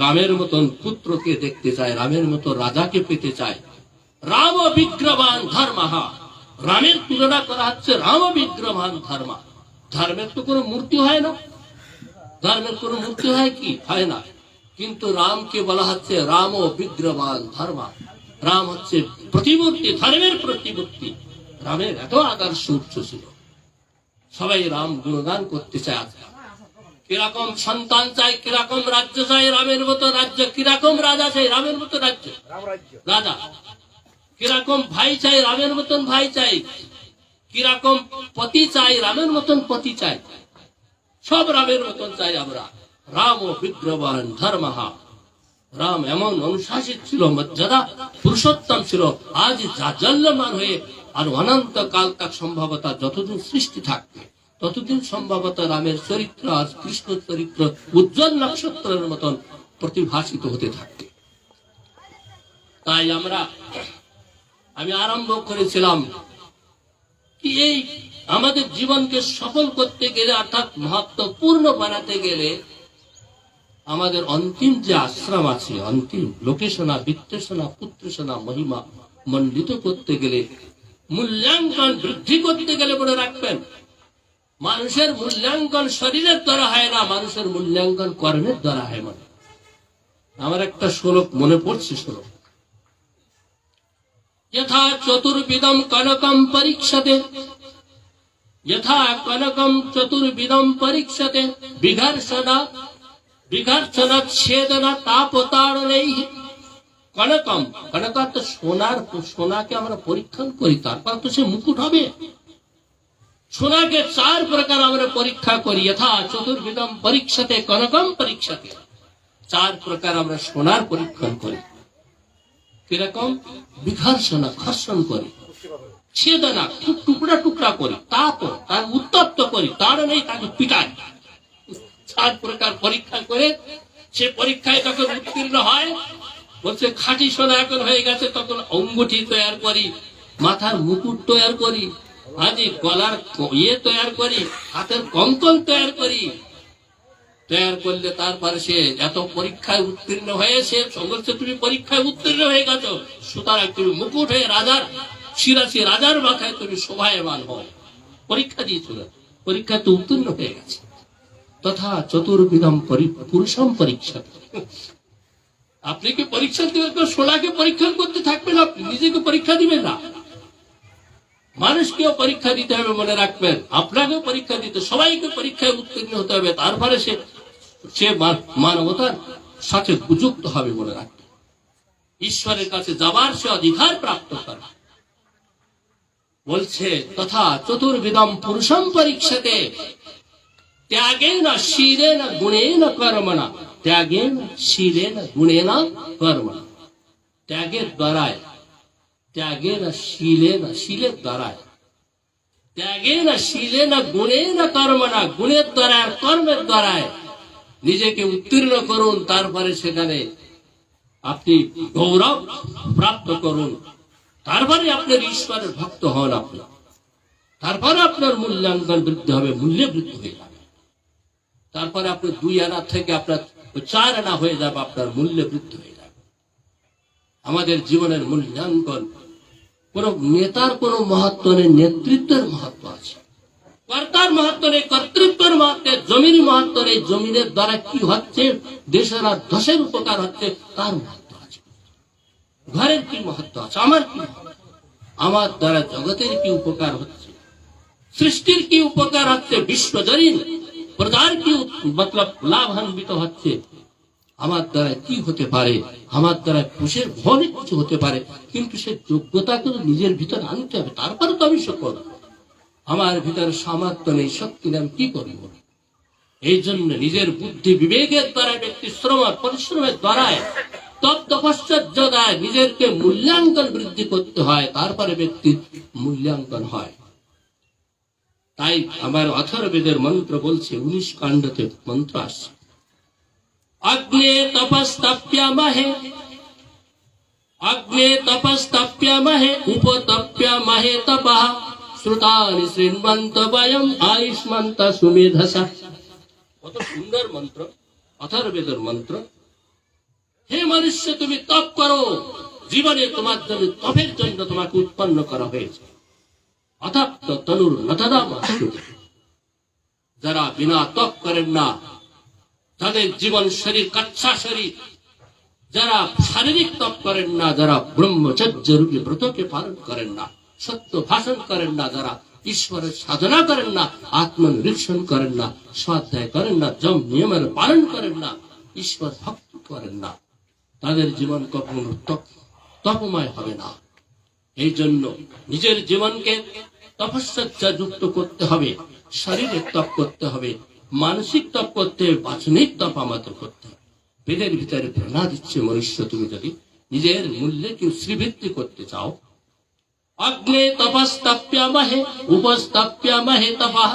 রামের মতন পুত্রকে দেখতে চাই, রামের মতো রাজাকে পেতে চাই। রাম বিগ্রহবান ধর্মহা, রামের তুলনা করা হচ্ছে রাম বিগ্রহবান ধর্মা। ধর্মের তো কোনো মূর্তি হয় না, ধর্মের কোনো মূর্তি হয় কি? হয় না। কিন্তু রামকে বলা হচ্ছে রাম বিগ্রহবান ধর্মা। রাম হচ্ছে প্রতিমূর্তি, ধর্মের প্রতিমূর্তি। রামের এত আদর্শ উচ্চ ছিল, সবাই রাম গুণগান করতে চায়। কিরকম সন্তান চাই, কিরকম রাজ্য চাই, রামের মতো রাজ্য, কিরকম রাজা চাই, রামের মতো রাজ্য রাজা, কিরকম ভাই চাই, রামের মতন ভাই চাই, কিরকম পতি চাই, রামের মতন পতি চাই, সব রামের মতন চাই আমরা। রাম ও বিগ্রহবান ধর্মহা, রাম এমন অনুশাসিত ছিল, মর্যাদা পুরুষোত্তম ছিল, আজ জাজ্জল্যমান হয়ে আর অনন্ত কাল তাক সম্ভবত যতদিন সৃষ্টি থাকবে ততদিন সম্ভবত রামের চরিত্র আজ কৃষ্ণ চরিত্র উজ্জ্বল নক্ষত্রের মতন প্রতিভাসিত হতে থাকবে। তাই আমি আরম্ভ করেছিলাম কি এই আমাদের জীবনকে সফল করতে গেলে অর্থাৎ মহত্বপূর্ণ বানাতে গেলে আমাদের অন্তিম যে আশ্রম আছে, অন্তিম লোকেশনা, বিত্তেষণা, পুত্রেষণা, মহিমা মণ্ডিত করতে গেলে, মূল্যাঙ্কন বৃদ্ধি করতে গেলে মনে রাখবেন, মানুষের মূল্যাঙ্কন শরীরের দ্বারা হয় না, মানুষের মূল্যাঙ্কন কর্মের দ্বারা হয়। মানে আমার একটা শ্লোক মনে পড়ছে, শ্লোক যথা চতুর্বিদম কনকম পরীক্ষতে, যথা কনকম চতুর্বিদম পরীক্ষতে, বিঘর্ষণা ছেদনা তাপতাড়নেই। কনকম, কনক তো সোনাকে আমরা পরীক্ষণ করি, তারপর তো সে মুকুট হবে। সোনাকে 4 প্রকার আমরা পরীক্ষা করি, যথা চতুর্বিদম পরীক্ষাতে কনকম পরীক্ষাতে, 4 প্রকার আমরা সোনার পরীক্ষণ করি। কিরকম? বিঘর্ষণা, ঘর্ষণ করি, ছেদনা, খুব টুকরা টুকরা করি, তাপ, তার উত্তপ্ত করি, তার নেই তাকে পিটাই। 4 প্রকার পরীক্ষা করে সে পরীক্ষায় যখন উত্তীর্ণ হয়, বলছে খাঁটি সোনা এখন হয়ে গেছে, তখন অঙ্গুঠি তৈরি করি, মাথার মুকুট তৈরি করি, আজি গলার তৈরি করি, হাতের কঙ্কন তৈরি করি। তৈরি করলে তারপরে সে এত পরীক্ষায় উত্তীর্ণ হয়ে সে বলছে তুমি পরীক্ষায় উত্তীর্ণ হয়ে গেছো, সুতরাং তুমি মুকুট হয়ে রাজার শিরাশি, রাজার মাথায় তুমি শোভায়মান হও। পরীক্ষা দিয়েছিল, পরীক্ষা তো উত্তীর্ণ হয়ে গেছে। তথা চতুর্বিধম পুরুষম পরীক্ষা। আপনি কি পরীক্ষা দিবেন? সোনাকে পরীক্ষা করতে থাকবেন, আপনি নিজেকে পরীক্ষা দিবেন না, মানুষকেও পরীক্ষা দিতে হবে। মনে রাখবেন, আপনাকেও পরীক্ষা দিতে, সবাইকে পরীক্ষায় উত্তীর্ণ হতে হবে, তারপরে সে মানবতার সাথে যুক্ত হবে। মনে রাখবেন, ঈশ্বরের কাছে যাবার সে অধিকার প্রাপ্ত করে। বলছে তথা চতুর্বিধম পুরুষম পরীক্ষাতে ত্যাগেন শীলেন গুণেন কর্মণা, ত্যাগেন শীলেন গুণেন কর্মণা। ত্যাগের দ্বারায়, ত্যাগেন শীলেন, শীলের দ্বারায়, ত্যাগেন শীলেন গুণেন কর্মণা, গুণের দ্বারা কর্মের দ্বারায় নিজেকে উত্তীর্ণ করুন, তারপরে সেখানে আপনি গৌরব প্রাপ্ত করুন, তারপরে আপনার ঈশ্বরের ভক্ত হন আপনি, তারপরে আপনার মূল্যাঙ্কন বৃদ্ধি হবে, মূল্যে বৃদ্ধি হয়ে যাবে, তারপরে আপনি 2 আনা থেকে আপনার 4 আনা হয়ে যাবে, আপনার মূল্যে বৃদ্ধি হয়ে যাবে। আমাদের জীবনের মূল্যাঙ্কন কোন নেতার কোন মহত্ব নেই, নেতৃত্বের মহত্ব আছে, কর্তার মহত্ব নেই, কর্তৃত্বের মহত্ব, জমির মহত্ব নেই, জমিনের দ্বারা কি হচ্ছে, দেশের আর দশের উপকার হচ্ছে তার মহত্ব আছে। ঘরের কি মহত্ব আছে, আমার কি, আমার দ্বারা জগতের কি উপকার হচ্ছে, সৃষ্টির কি উপকার হচ্ছে, বিশ্বজনীন প্রজার কি মতলব লাভান্বিত হচ্ছে, আমার দ্বারা কি হতে পারে, আমার দ্বারা খুশের অনেক কিছু হতে পারে, কিন্তু সে যোগ্যতাকে নিজের ভিতরে আনতে হবে, তারপরে তো আমি সকল। আমার ভিতরে সামর্থ্য নেই, শক্তি নেই, আমি কি করব? এই জন্য নিজের বুদ্ধি বিবেকের দ্বারা ব্যক্তি শ্রম পরিশ্রমের দ্বারায় তত্ত্বপশ্চর্য দেয়, নিজেরকে মূল্যাঙ্কন বৃদ্ধি করতে হয়, তারপরে ব্যক্তির মূল্যাঙ্কন হয়। তাই আমার অথর্ববেদের মন্ত্র বলছে, 19 কাণ্ডতে মন্ত্র আসছে, অগ্নে তপস্তপ্যামহে, অগ্নে তপস্তপ্যামহে, উপতপ্যামহে তপঃ, শ্রুতানি শৃণ্বন্ত বয়ম আয়ুষ্মন্ত সুমেধসা। কত সুন্দর মন্ত্র, অথর্ববেদের মন্ত্র। হে মনুষ্য, তুমি তপ করো, জীবনে তোমার জন্য তপের জন্য তোমাকে উৎপন্ন করা হয়েছে। অতপ্ত তনুর নতদাম অশ্রুতে, যারা বিনা তপ করেন না, যাদের জীবন শরীর কাচ্চা শরীর, যারা শারীরিক তপ করেন না, যারা ব্রহ্মচর্য রূপী ব্রতকে পালন করেন না, সত্য ভাষণ করেন না, যারা ঈশ্বরের সাধনা করেন না, আত্মনিরীক্ষণ করেন না, স্বাধ্যায় করেন না, যম নিয়মের পালন করেন না, ঈশ্বর ভক্তি করেন না, তাদের জীবন কখনো তপময় হবে না। এই জন্য নিজের জীবনকে তপস্যা যুক্ত করতে হবে, শরীরের তপ করতে হবে, মানসিক তপ করতে হবে, বাচনিক তপ আমাদের করতে হবে। বেদের ভিতরে প্রেরণা দিচ্ছে, মনুষ্য তুমি যদি নিজের মূল্যে কেউ শ্রীবৃদ্ধি করতে চাও, অগ্নে তপস্তপ্যামহে উপস্তপ্যামহে তপঃ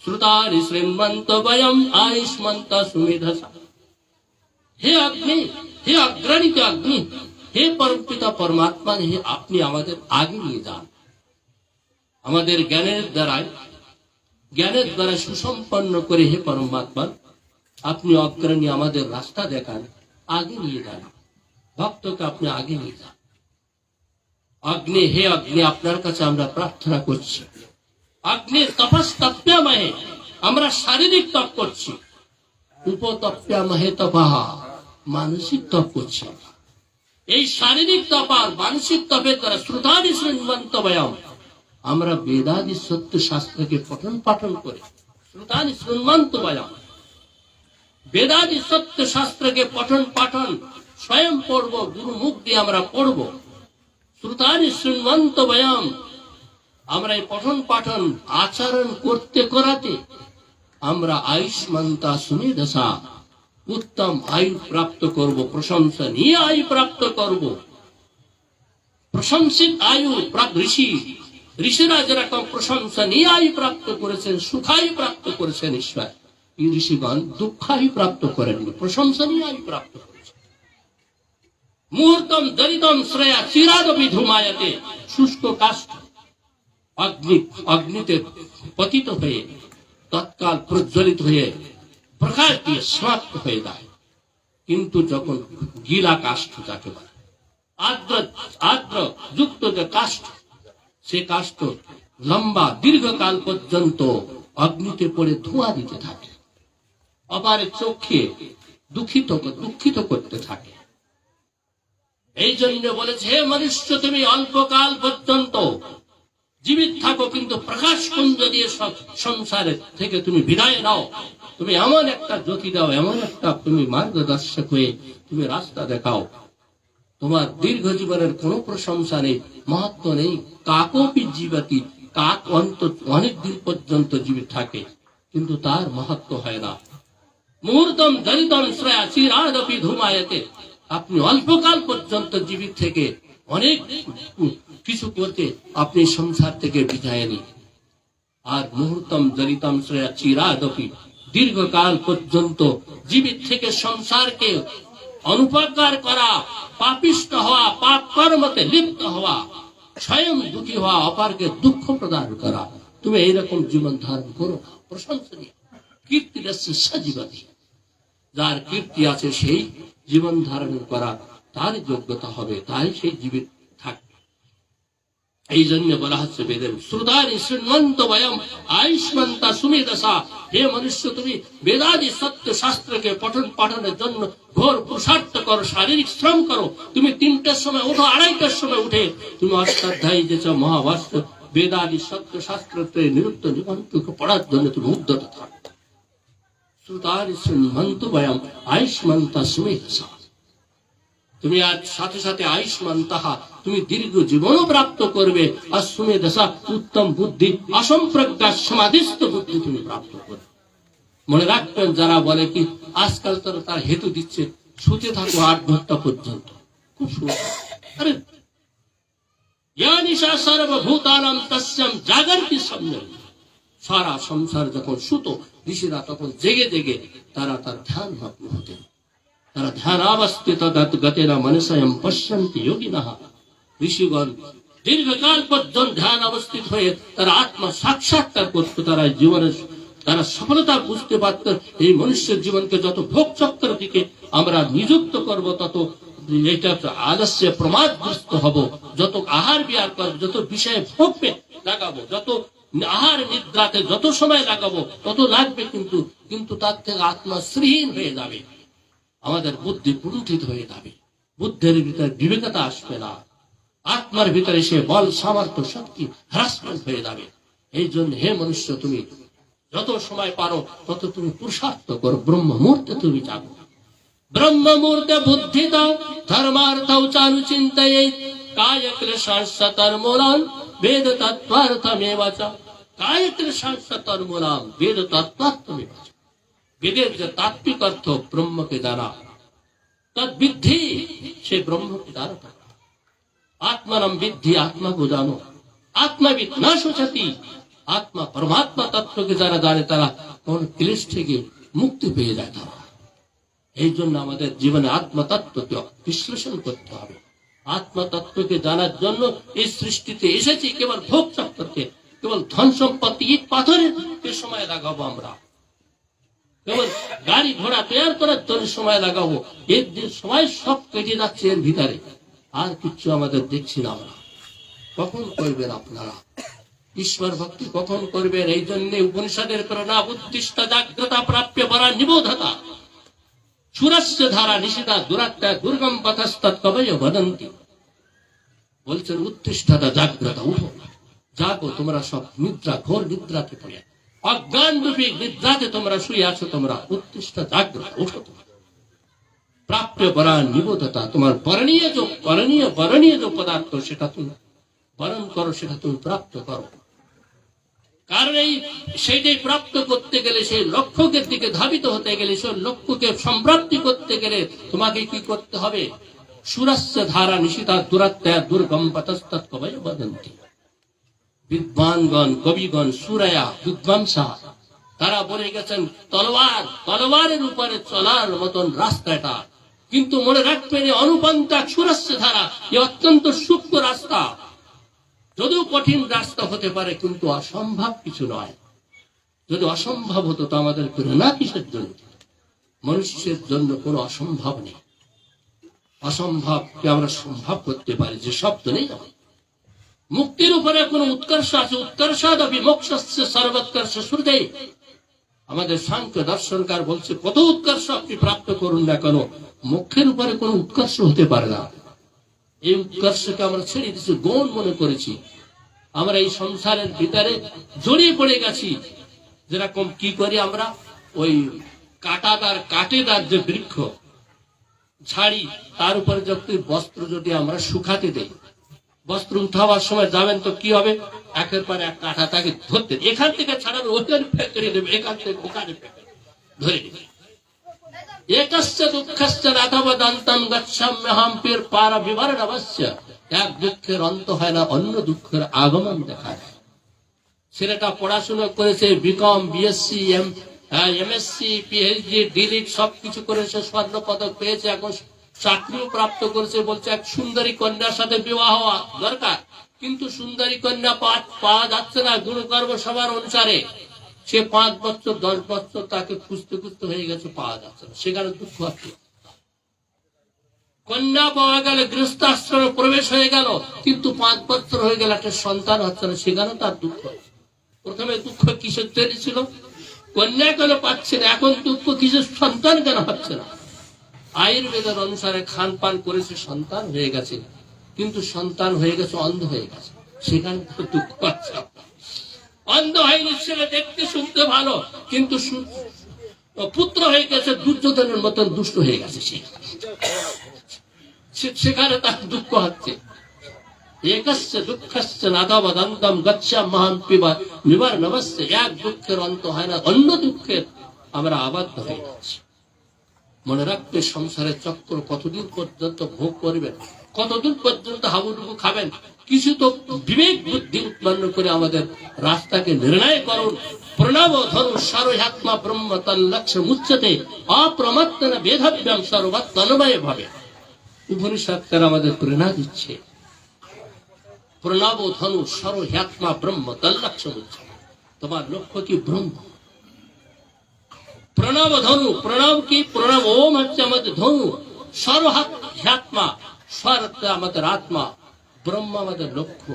শ্রুতানি শৃণ্বন্ত বয়ম আয়ুষ্মন্ত সুমেধসা। হে অগ্নি, হে অগ্রাণিত অগ্নি, হে পরমপিতা পরমাত্মা, হে আপনি আমাদের আগে নিয়ে যান। আমাদের জ্ঞানের দ্বারা সুসম্পন্ন করে হে পরমাত্মা আপনি অগ্রণী, আমাদের রাস্তা দেখান, আগে নিয়ে যান, ভক্তকে আপনি আগে নিয়ে যান। অগ্নি, হে অগ্নি, আপনার কাছে আমরা প্রার্থনা করছি। অগ্নি তপস্তপ্যামহে, আমরা শারীরিক তপ করছি। উপতপ্যামহে তপঃ, মানসিক তপ করছি। এই শারীরিক তপ আর মানসিক তপের দ্বারা শ্রুতানি শৃণ্বন্ত বয়ম, আমরা বেদাদি সত্য শাস্ত্রকে পঠন পাঠন করে, শ্রুতানি শৃণ্বন্ত বয়ম, বেদাদি সত্য শাস্ত্রকে পঠন পাঠন স্বয়ং পড়ব, গুরু মুখ দিয়ে আমরা পড়ব। শ্রুতানি শৃণ্বন্ত বয়ম, আমরা এই পঠন পাঠন আচরণ করতে করাতে আমরা আয়ুষ্মন্তা সুমেধসা, উত্তম আয়ু প্রাপ্ত করব, প্রশংসনীয় আয়ু প্রাপ্ত করব। প্রশংসিত আয়ু ঋষিরা যেরকম প্রশংসনীয় আয়ু প্রাপ্ত করেছেন, সুখায়ু প্রাপ্ত করেছেন ঈশ্বর, এই ঋষিগণ দুঃখায়ু প্রাপ্ত করেননি, প্রশংসনীয় আয়ু প্রাপ্ত করেছেন। মুহূর্তম দরিতম শ্রেয়া চিরাদপি ধূমায়তে, শুষ্ক কাষ্ঠ অগ্নিতে পতিত হয়ে তৎকাল প্রজ্বলিত হয়ে প্রকাশ দিয়ে সমাপ্ত হয়ে যায়। কিন্তু যখন গিলা কাষ্ঠ, যাকে বলে আর্দ্র যুক্ত যে কাষ্ঠ, সে কাষ্ঠ লম্বা দীর্ঘকাল পর্যন্ত অগ্নিতে পড়ে ধোঁয়া দিতে থাকে, অপারে চোখে দুঃখিত করতে থাকে। এই জন্য বলেছে, হে মনুষ্য, তুমি অল্পকাল পর্যন্ত জীবিত থাকো, কিন্তু প্রকাশ কুঞ্জ দিয়ে সংসারে থেকে তুমি বিদায় নাও। তুমি এমন একটা জ্যোতি দাও, এমন একটা তুমি মার্গদর্শক হয়ে তুমি রাস্তা দেখাও। তোমার দীর্ঘ জীবনের কোন প্রশংসা নেই, মাহাত্ম নেই। কাকপি জীবতি, কাক অনেক দিন পর্যন্ত জীবিত থাকে, কিন্তু তার মাহাত্ম হয় না। মুহূর্তম দরিতম শ্রেয়া চিরাদপি ধূমায়তে, আপনি অল্পকাল পর্যন্ত জীবিত থেকে অনেক কিছু করতে আপনি সংসার থেকে বিদায় নিন। আর মুহূর্তম দরিতম শ্রেয়া চিরাদপি, দীর্ঘকাল পর্যন্ত জীবিত থেকে সংসারকে অনুপকার করা, পাপিষ্ট হওয়া, পাপ কর্মতে লিপ্ত হওয়া, স্বয়ং দুঃখী হওয়া, অপারকে দুঃখ প্রদান করা, তুমি এইরকম জীবন ধারণ করো না। প্রশংসনীয় কীর্তি সজীবতী, যার কীর্তি আছে সেই জীবন ধারণ করা তার যোগ্যতা হবে, তাই সেই জীবিত থাকবে। এই জন্য বলা হচ্ছে বেদের শ্রুতানি শৃণ্বন্ত বয়ম আয়ুষ্মন্তা সুমেধসা, হে মনুষ্য, তুমি বেদাদি সত্য শাস্ত্রকে পঠন পাঠনের জন্য ঘোর পুরুষার্থ করো, শারীরিক শ্রম করো। তুমি 3টার সময় উঠো, 2:30টার সময় উঠে তুমি অষ্টাধ্যায়ী যে মহাভাষ্য বেদাদি সত্য শাস্ত্রকে নিরুক্ত নিবন্ধকে পড়ার জন্য তুমি উদ্যত থাকো। শ্রুতানি শৃণ্বন্ত বয়ম আয়ুষ্মন্তা সুমেধসা, তুমি আজ সাথে সাথে আয়ুষ্মান তাহা, তুমি দীর্ঘ জীবনও প্রাপ্ত করবে। আর সুমেধসা, উত্তম বুদ্ধি, অসম্প্রজ্ঞা সমাধিস্থ বুদ্ধি তুমি প্রাপ্ত করবে। মনে রাখবেন, যারা বলে কি আজকাল তার হেতু দিচ্ছে, শুতে থাকো 8 ঘন্টা পর্যন্ত, খুব আরে জ্ঞানিশা সর্বভূতানাম তস্যাম জাগন্তি সম্যক। সারা সংসার যখন শুতো, ঋষিরা তখন জেগে জেগে তারা তার ধ্যান মগ্ন হতেন। তারা ধ্যানাবস্থিত গতেনা মনসয়ম পশ্যন্তি যোগিনঃ। ঋষিগণ দীর্ঘকাল পর্যন্ত ধ্যান অবস্থিত হয়ে তারা আত্মা সাক্ষাৎকার করত। তারা জীবনের তারা সফলতা বুঝতে পারত। এই মনুষ্যের জীবনকে যত ভোগ চক্রের দিকে আমরা নিযুক্ত করব, তত এটা আলস্যে প্রমাদগ্রস্ত হব। যত আহার বিহার করবো, যত বিষয়ে ভোগ লাগাবো, যত আহার নিদ্রাতে যত সময় লাগাবো তত লাগবে, কিন্তু তার থেকে আত্মা শ্রীহীন হয়ে যাবে। আমাদের বুদ্ধি কুণ্ঠিত হয়ে যাবে, বুদ্ধের ভিতরে বিবেকতা আসবে না, আত্মার ভিতরে সে বল সামর্থ্য শক্তি হ্রাসমান হয়ে যাবে। এই জন্য হে মনুষ্য, তুমি যত সময় পারো তত তুমি পুরুষার্থ করো, ব্রহ্ম মুহূর্তে তুমি যাবো। ব্রহ্ম মুহূর্তে বুদ্ধি দাও, ধর্মার্থ চানুচিন্তয়ে কায় ক্লেশাংশতর্মূলান বেদ তত্ত্বার্থমেব চ। কায় ক্লেশাংশতর্মূলান বেদ তত্ত্বার্থমেব চ। বেদের যে তাত্ত্বিক অর্থ ব্রহ্মকে জানা, তদ্বিদ্ধি, সে ব্রহ্মকে জানো। আত্মানম বিদ্ধি, আত্মাকে জানো। আত্মাবিদ না শোচতি, আত্মা পরমাত্মা তত্ত্বকে যারা জানে তারা কোন ক্লেশ থেকে মুক্তি পেয়ে যায় তারা। এই জন্য আমাদের জীবনে আত্মতত্ত্বকে বিশ্লেষণ করতে হবে। আত্মতত্ত্বকে জানার জন্য এই সৃষ্টিতে এসেছি কেবল ভোগ চক্রকে, কেবল ধন সম্পত্তি ইট পাথরের সময় লাগাবো আমরা, কেবল গাড়ি ঘোড়া তৈরি করার জন্য সময় লাগাবো। এর যে সময় সব কেটে যাচ্ছে এর ভিতরে, আর কিছু আমাদের দেখছি না আমরা। কখন করবেন আপনারা ঈশ্বর ভক্তি, কখন করবেন? এই জন্য উপনিষদের প্রেরণা উদ্দিষ্ট জাগ্রতা প্রাপ্য বরা নিবোধতা সুরস্য ধারা নিষিধা দুরাত্মা দুর্গম পথস্তৎ কবয় বদন্তি। বলছেন উত্তিষ্ঠতা জাগ্রতা, উঠো, জাগো, তোমরা সব নিদ্রা, ঘোর নিদ্রাতে পড়ে অজ্ঞান রূপী নিদ্রাতে তোমরা শুয়ে আছো, তোমরা উত্তিষ্ঠ জাগ্রত, উঠো। প্রাপ্য বরা নিবোধতা, তোমার বরণীয় যে পদার্থ সেটা তুমি বরণ করো, সেটা তুমি প্রাপ্ত করো। কারণ সেইটাই প্রাপ্ত করতে গেলে, সেই লক্ষ্যের দিকে ধাবিত হতে গেলে, সেই লক্ষ্যকে সম্প্রাপ্তি করতে গেলে তোমাকে কি করতে হবে? সুরস্য ধারা নিষিধা দুরাত্মা দুর্গম পথস্তৎ কবয় বদন্তি। বিদ্বানগণ, কবিগণ, সুরায়া, বিদ্বাংসা, তারা বলে গেছেন তলোয়ারের উপরে চলার মতন রাস্তাটা, কিন্তু মনে রাখবেন অনুপন্থা সুরস্য ধারা, এ অত্যন্ত সূক্ষ্ম রাস্তা। যদিও কঠিন রাস্তা হতে পারে, কিন্তু অসম্ভব কিছু নয়। যদি অসম্ভব হতো তো আমাদের প্রেরণা কিসের জন্য? মনুষ্যের জন্য কোনো অসম্ভব নেই। অসম্ভবকে আমরা সম্ভব করতে পারি, যে শব্দ নেই। মুক্তির উপরে কোন উৎকর্ষ আছে? উৎকর্ষাদপি মোক্ষস্য সর্বোৎকর্ষ শ্রুতে। আমাদের সাংখ্য দর্শনকার বলছে, কত উৎকর্ষ আপনি প্রাপ্ত করুন না কেন, মোক্ষের উপরে কোন উৎকর্ষ হতে পারে না। এই উৎকর্ষকে আমরা ছেড়ে দিচ্ছি, গৌণ মনে করেছি। আমরা এই সংসারের ভিতরে জড়িয়ে পড়ে গেছি। যেরকম কি করি আমরা, ওই কাটেদার যে বৃক্ষ ঝাড়ি, তার উপরে যদি বস্ত্র যদি আমরা শুকাতে দেই, বস্ত্র উঠাবার সময় যাবেন তো কি হবে, একের পর এক কাঁটা তাকে ধরতে, এখান থেকে ছাড়াবে, ওখানে ফেলে দেবে, এখান থেকে ওখানে ধরে নেবে। একস্য দুঃখস্য রাঘবদান্তম গচ্ছাম্যহম পার বিবরণ অবশ্য। এক দুঃখের অন্ত হয় না, অন্য দুঃখের আগমন দেখা যায়। ছেলেটা পড়াশোনা করেছে, BCom, BSc, MSc, PhD, DLitt সবকিছু করেছে, স্বর্ণ পদক পেয়েছে, এখন চাকরিও প্রাপ্ত করেছে। বলছে এক সুন্দরী কন্যার সাথে বিবাহ হওয়া দরকার, কিন্তু সুন্দরী কন্যা পাওয়া যাচ্ছে না গুণকর্ম সবার অনুসারে। সে 5 বছর 10 বছর তাকে খুঁজতে খুঁজতে হয়ে গেছে, পাওয়া যাচ্ছে না, সেখানে দুঃখ আছে। কন্যা পাওয়া গেল, গৃহস্থাশ্রমে প্রবেশ হয়ে গেল, কিন্তু 5 বছর হয়ে গেল, একটা সন্তান হচ্ছে না, সেখানেও তার দুঃখ। প্রথমে দুঃখ কিসের তৈরি ছিল? কন্যা কেন পাচ্ছে না, এখন দুঃখ কিসের? সন্তান কেন হচ্ছে না? আয়ুর্বেদের অনুসারে খান পান করেছে, সন্তান হয়ে গেছে, কিন্তু সন্তান হয়ে গেছে অন্ধ হয়ে গেছে, সেখানে তো দুঃখ আছে। অন্ধ হয়নি, ছেলে দেখতে শুনতে ভালো, কিন্তু পুত্র হয়ে গেছে দুর্যোধনের মতন দুষ্ট হয়ে গেছে, সেখানে তার দুঃখ হচ্ছে। একস্য দুঃখস্য নাদাবদন্তম গচ্ছাম্যহম বিবরণ অবশ্য। এক দুঃখের অন্ত হয় না, অন্য দুঃখের আমরা আবদ্ধ হয়ে যাচ্ছি। মনে রাখবে, সংসারের চক্র কতদিন পর্যন্ত ভোগ করবেন, কতদিন পর্যন্ত হাবুডুবু খাবেন? কিছু তো বিবেক বুদ্ধি উৎপন্ন করে আমাদের রাস্তাকে নির্ণয় করুন। প্রণব ধরু সর্বাত্মা ব্রহ্ম তল্লক্ষ্য মুচ্যতে অপ্রমত্তন বেধব্যম সর্বতন্ময় ভাবে। উপনিষদ আমাদের প্রেরণা দিচ্ছে, প্রণব ধনু সর্বাত্মা ব্রহ্ম তল্লক্ষ্য মুচ্যতে। তোমার লক্ষ্য কি? ব্রহ্ম। প্রণব ধনু, প্রণব কি? প্রণব ওম হচ্ছে আমাদের ধনু, সর্বাত্মা, স্বর আমাদের আত্মা, ব্রহ্ম আমাদের লক্ষ্য।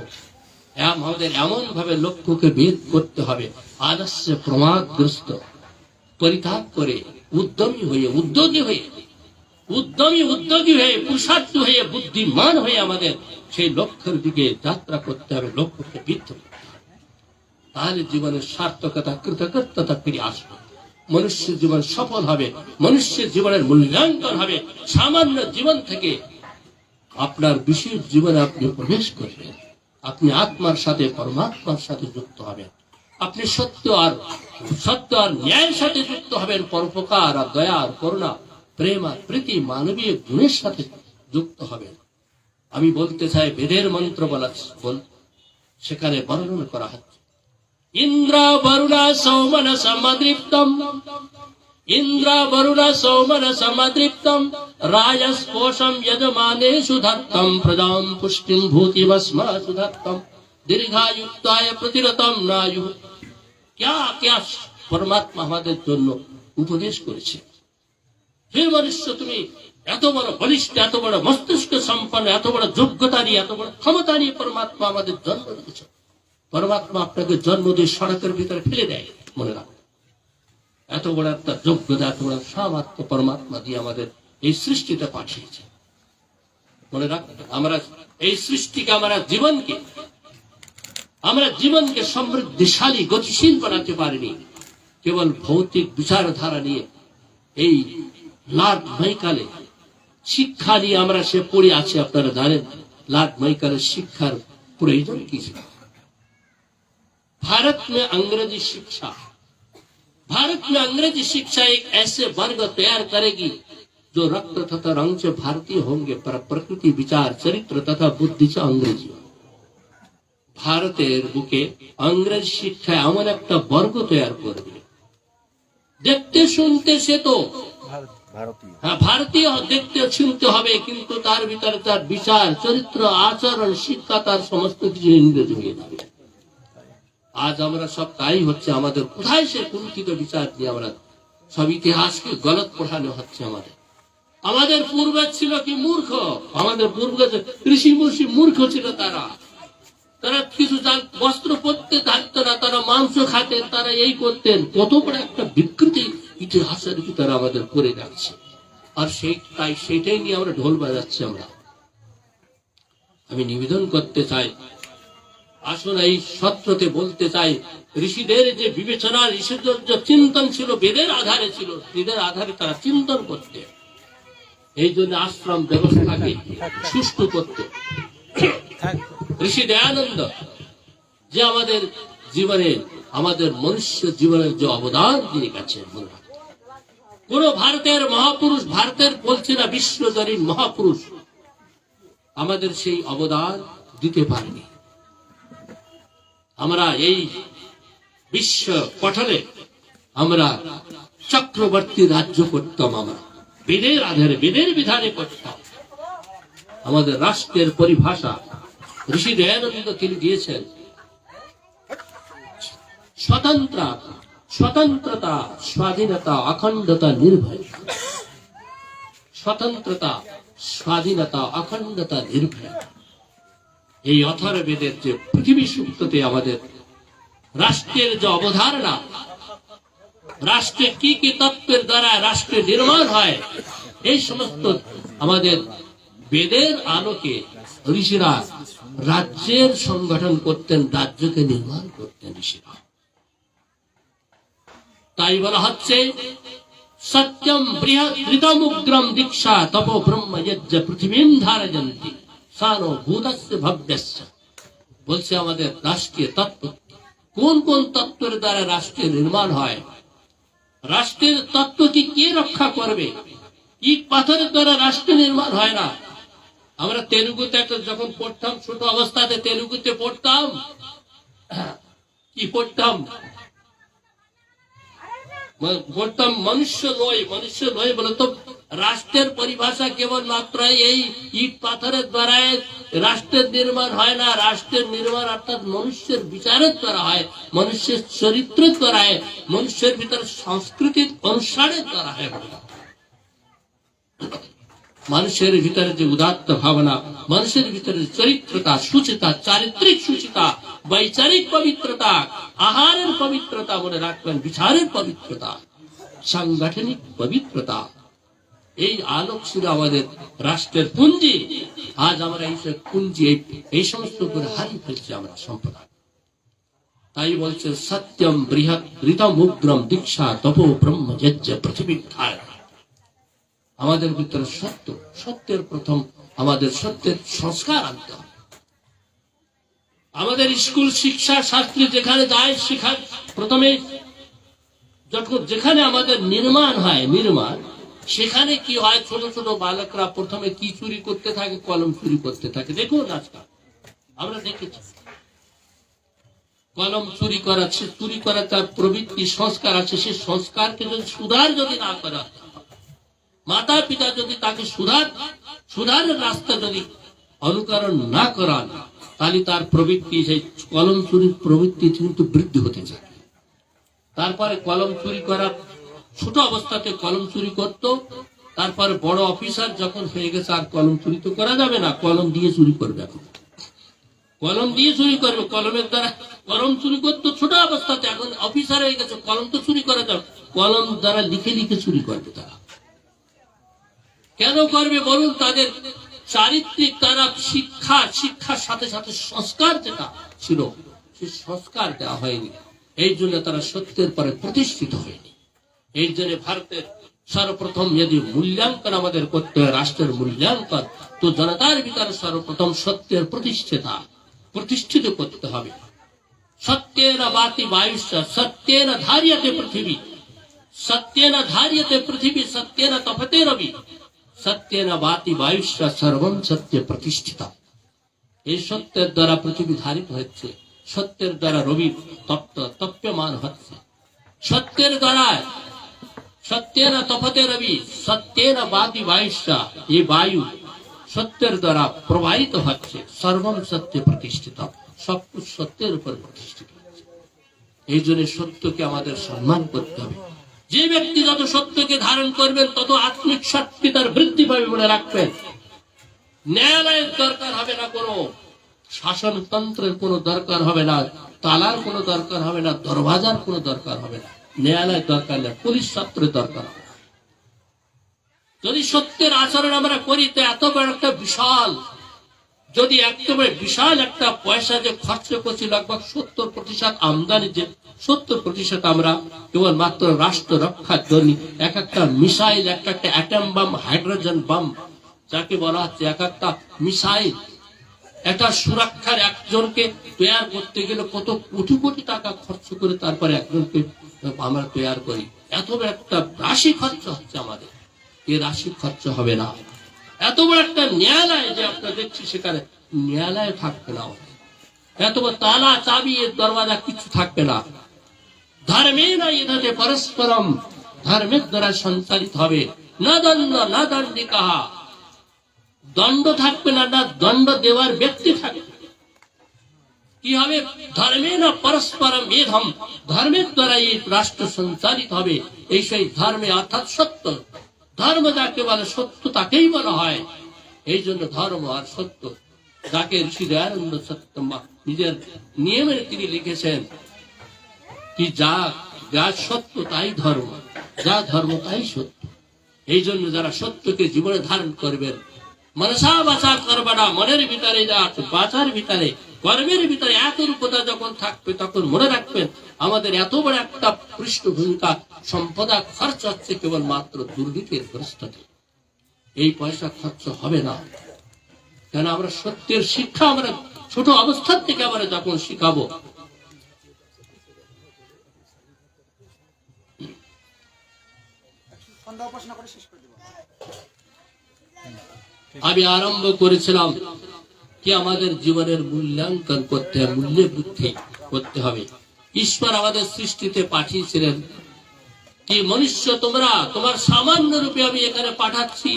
আমাদের এমন ভাবে লক্ষ্যকে ভেদ করতে হবে, আদর্শ প্রমাদগ্রস্ত পরিত্যাগ করে উদ্যমী হয়ে, উদ্যোগী হয়ে পুরুষার্থ হয়ে, বুদ্ধিমান হয়ে আমাদের সেই লক্ষ্যের দিকে যাত্রা করতে হবে, লক্ষ্যকে বিদ্ধ করতে হবে। তাহলে জীবনের সার্থকতা কৃতকর্ততা ফিরে আসবে, মনুষ্য জীবন সফল হবে, মনুষ্যের জীবনের মূল্যাঙ্কন হবে। সামান্য জীবন থেকে আপনার বিশেষ জীবনে আপনি প্রবেশ করবেন, আপনি আত্মার সাথে পরমাত্মার সাথে যুক্ত হবেন, আপনি সত্য আর ন্যায়ের সাথে যুক্ত হবেন, পরোপকার আর দয়া আর করুণা, প্রেম আর প্রীতি মানবীয় গুণের সাথে যুক্ত হবেন। আমি বলতে চাই, বেদের মন্ত্র সেখানে বর্ণন করা হচ্ছে, ইন্দ্র বরুণা সৌমন সমদৃপ্তম, ইন্দ্র বরুণা সৌমন সমদৃপ্তম, রাজস্পোষম যজমানেষু ধত্তম, প্রজাম পুষ্টিম ভূতিভস্মাসু ধত্তম, দীর্ঘায়ুক্তায় প্রতিরতম নায়ু। क्या পরমাত্মা আমাদের জন্য উপদেশ করেছে। হে মনুষ্য, তুমি এত বড় বলিষ্ঠ, এত বড় মস্তিষ্ক সম্পন্ন, এত বড় যোগ্যতা নিয়ে, এত বড় ক্ষমতা নিয়ে পরমাত্মা আমাদের জন্ম দিয়েছে। পরমাত্মা আপনাকে জন্ম দিয়ে সড়কের ভিতরে ফেলে দেয়, মনে রাখবেন। এত বড় একটা যোগ্যতা, এত বড় সামর্থ্য পরমাত্মা দিয়ে আমাদের এই সৃষ্টিতে পাঠিয়েছে, মনে রাখবেন। আমরা এই সৃষ্টিকে, আমরা জীবনকে সমৃদ্ধিশালী গতিশীল বানাতে পারিনি কেবল ভৌতিক বিচারধারা নিয়ে। এই লাট মাইকালে শিক্ষা নিয়ে আমরা সে পড়ে আছি। আপনারা জানেন लाट माइकल शिक्षार प्रयोजन की है। भारत में अंग्रेजी शिक्षा एक ऐसे वर्ग तैयार करेगी जो रक्त तथा रंग से भारतीय होंगे पर प्रकृति विचार चरित्र तथा बुद्धि से अंग्रेजी। भारतेर बुके अंग्रेज शिक्षा एमन एक वर्ग तैयार करबे देखते सुनते से तो भारतीय देखते सुनते हबे किन्तु तार भीतर तार विचार चरित्र आचरण शिक्षा तार समस्त किछु इंग्रेजी হয়ে যাবে। आज আমরা সব তাই হচ্ছে, আমাদের কোথায় সে কুণ্ঠিত বিচার দিয়ে আমরা সব ইতিহাসকে গলত পড়ানো হচ্ছে। আমাদের পূর্বে ছিল কি মূর্খ, আমাদের পূর্বে ঋষি মুষি মূর্খ ছিল। তারা কিছু বস্ত্র পরতে থাকতো না, তারা মাংস খাতেন, তারা এই করতেন। কত বড় একটা বিকৃতি ইতিহাসের ভিতরে আমাদের করে রাখছে। আর সেইটাই নিয়ে আমরা ঢোল বাজাচ্ছি। আমি নিবেদন করতে চাই, আসলে এই সত্যতে বলতে চাই, ঋষিদের যে বিবেচনা, ঋষিদের যে চিন্তন ছিল বেদের আধারে ছিল, বেদের আধারে তারা চিন্তন করতে, এই জন্য আশ্রম ব্যবস্থাকে সুষ্ঠু করতে। ঋষি দয়ানন্দ যে আমাদের জীবনে, আমাদের মনুষ্য জীবনের যে অবদান দিয়ে গেছেন, কোন ভারতের মহাপুরুষ, ভারতের বলছে না বিশ্বজনীন মহাপুরুষ আমাদের সেই অবদান দিতে পারেনি। আমরা এই বিশ্ব পটলে আমরা চক্রবর্তী রাজ্য করতাম, আমরা বেদের আধারে বেদের বিধানে করতাম। আমাদের রাষ্ট্রের পরিভাষা ঋষি দয়ানন্দ তিনি দিয়েছেন, स्वतंत्रता स्वाधीनता अखंडता निर्भय। स्वतंत्रता स्वाधीनता अखंडता निर्भय এই অথর্ববেদের যে পৃথিবী সূক্ততে আমাদের রাষ্ট্রের যে অবধারণা, রাষ্ট্রে কি কি তত্ত্বের দ্বারা রাষ্ট্রের নির্মাণ হয়, এই সমস্ত আমাদের বেদের আলোকে ঋষিরা রাজ্যের সংগঠন করতেন, রাজ্যকে নির্মাণ করতেন ঋষিরা। তাই বলা হচ্ছে সত্যম বৃহৎ উগ্রম দীক্ষা তপো ব্রহ্ম যজ্ঞ পৃথিবীম ধারয়ন্তি সানো ভূতস্য ভব্যস্য। বলছে আমাদের রাষ্ট্রীয় তত্ত্ব, কোন কোন তত্ত্বের দ্বারা রাষ্ট্রের নির্মাণ হয়, রাষ্ট্রের তত্ত্ব কি কে রক্ষা করবে। ইট পাথরের দ্বারা রাষ্ট্র নির্মাণ হয় না। আমরা তেলুগুতে যখন পড়তাম, ছোট অবস্থাতে তেলুগুতে পড়তাম, কি পড়তাম মনুষ্য নয় বলে তো রাষ্ট্রের পরিভাষা কেবল মাত্র এই ইট পাথরের দ্বারা রাষ্ট্রের নির্মাণ হয় না। রাষ্ট্রের নির্মাণ অর্থাৎ মনুষ্যের বিচারের দ্বারা হয়, মনুষ্যের চরিত্রের দ্বারা হয়, মনুষ্যের ভিতরে সংস্কৃতির অনুসারের দ্বারা হয়। মানুষের ভিতরে যে উদাত্ত ভাবনা, মানুষের ভিতরে চরিত্রতা, সুচিতা, চারিত্রিক সুচিতা, বৈচারিক পবিত্রতা, আহারের পবিত্রতা, মনে রাখবেন বিচারের পবিত্রতা, সাংগঠনিক পবিত্রতা, এই আলোক ছিল আমাদের রাষ্ট্রের পুঞ্জি। আজ আমরা এই পুঞ্জি এই সমস্ত করে হারিয়ে ফেলছি আমরা সম্প্রদায়। তাই বলছে সত্যম বৃহৎ ঋতম উগ্রম দীক্ষা তপো ব্রহ্ম যজ্ঞ পৃথিবী ধারণ। আমাদের ভিতরে সত্য, সত্যের প্রথম আমাদের সত্যের সংস্কার আনতে হবে। আমাদের স্কুল শিক্ষা শাস্ত্রে যেখানে যায় সেখানে প্রথমে যখন যেখানে আমাদের নির্মাণ হয় সেখানে কি হয়, ছোট ছোট বালকরা প্রথমে কি চুরি করতে থাকে, কলম চুরি করতে থাকে। দেখুন আজকাল আমরা দেখেছি কলম চুরি করা তার প্রবৃত্তি সংস্কার আছে। সে সংস্কারকে যদি সুধার যদি না করা, মাতা পিতা যদি তাকে সুধারের রাস্তা যদি অনুকরণ না করান, তাহলে তার প্রবৃত্তি, সেই কলম চুরির প্রবৃত্তি কিন্তু বৃদ্ধি হতে চায়। তারপরে কলম চুরি করা, ছোট অবস্থাতে কলম চুরি করত, তারপরে বড় অফিসার যখন হয়ে গেছে আর কলম চুরি তো করা যাবে না, কলম দিয়ে চুরি করবে। এখন কলম দিয়ে চুরি করবে, কলমের দ্বারা কলম চুরি করতো ছোট অবস্থাতে, এখন অফিসার হয়ে গেছে, কলম তো চুরি করা যাবে, কলম দ্বারা লিখে লিখে চুরি করবে। তারা কেন করবে বলুন? তাদের চারিত্রিক, তারা শিক্ষার সাথে সাথে সংস্কার যেটা ছিল সে সংস্কার দেওয়া হয়নি। এই জন্য তারা সত্যের পরে প্রতিষ্ঠিত হয়নি। এই জন্য ভারতের সর্বপ্রথম যদি মূল্যাঙ্কন আমাদের করতে হয়, রাষ্ট্রের মূল্যাঙ্কন, তো জনতার ভিতরে সর্বপ্রথম সত্যের প্রতিষ্ঠিত করতে হবে। সত্যেন বাতি বায়ুষ্য সত্যেন ধার্যতে পৃথিবী, সত্যেন ধার্যতে পৃথিবী, সত্যেন তপতে রবি, সত্যেন বাতি বায়ুষ্য সর্বম সত্য প্রতিষ্ঠিত। এই সত্যের দ্বারা পৃথিবী ধারিত হচ্ছে, সত্যের দ্বারা রবি তপ্যমান হচ্ছে, সত্যের দ্বারা সত্যেন তপতে রবি, সত্যেন বাতি বায়ুষ্য, এই বায়ু সত্যের দ্বারা প্রবাহিত হচ্ছে, সর্বম সত্য প্রতিষ্ঠিত, সবকিছু সত্যের উপর প্রতিষ্ঠিত হচ্ছে। এই জন্য সত্যকে আমাদের সম্মান করতে হবে। যে ব্যক্তি যত সত্যকে ধারণ করবেন তত আত্মিক শক্তি তার বৃদ্ধি পাবে বলে রাখবেন। ন্যায়ালয়ের দরকার হবে না, কোনো শাসনতন্ত্রের কোনো দরকার হবে না, তালার কোনো দরকার হবে না, দরওয়াজার কোনো দরকার হবে না, ন্যায়ালয়ের দরকার নেই, পুলিশ ছাত্রের দরকার হবে। যদি সত্যের আচরণ আমরা করি তো এত বড় একটা বিশাল, যদি একেবারে বিশাল একটা পয়সা যে খরচ করছি, লগভগ 70% আমদানি, যে 70% আমরা কেবল মাত্র রাষ্ট্র রক্ষার জন্য এক একটা মিসাইল, এক একটা অ্যাটম বাম, হাইড্রোজেন বাম যাকে বলা হচ্ছে, এক একটা মিসাইল, একটা সুরক্ষার একজনকে তৈরি করতে গেলে কত কোটি কোটি টাকা খরচ করে তারপরে একজনকে আমরা তৈরি করি। এত বড় একটা রাশি খরচ হচ্ছে আমাদের, এই রাশি খরচ হবে না। এত বড় একটা ন্যায়ালয় যে আপনারা দেখছি, সেখানে ন্যায়ালয় থাকবে না, এত বড় তালা চাবি এর দরওয়াজা কিছু থাকবে না। ধর্মে না ইধাতে পরস্পরম, ধর্মের দ্বারা সঞ্চালিত হবে। না দণ্ড না দণ্ডিকা, দণ্ড থাকবে না, না দণ্ড দেওয়ার ব্যক্তি থাকবে। কি হবে? ধর্মে না পরস্পরম এধম, ধর্মের দ্বারা এই রাষ্ট্র সঞ্চালিত হবে। এই সেই ধর্মে অর্থাৎ সত্য, ধর্ম যাকে বলে সত্য তাকেই বলা হয়। এই জন্য ধর্ম আর সত্য, যাকে ঋষি দয়ানন্দ সত্যম নিজের নিয়মের তিনি লিখেছেন কি, যা সত্য তাই ধর্ম, যা ধর্ম তাই সত্য। এই জন্য যারা সত্যকে জীবনে ধারণ করবেন, মনসা বাচা করবে না, মনের ভিতরে যা বাচার ভিতরে কর্মের ভিতরে এত রূপতা যখন থাকবে, তখন মনে রাখবেন আমাদের এত বড় একটা পৃষ্ঠভূমিকা সম্পদা খরচ হচ্ছে কেবল মাত্র দুর্নীতির গ্রস্ততে। এই পয়সা খরচ হবে না, কেন আমরা সত্যের শিক্ষা আমরা ছোট অবস্থা থেকে আমরা যখন শিখাবো। আমি আরম্ভ করেছিলাম কি আমাদের জীবনের মূল্যাঙ্কন করতে হবে, মূল্য বুদ্ধি করতে হবে। ঈশ্বর আমাদের সৃষ্টিতে পাঠিয়েছিলেন কি, মনুষ্য তোমার সামান্য রূপে আমি এখানে পাঠাচ্ছি,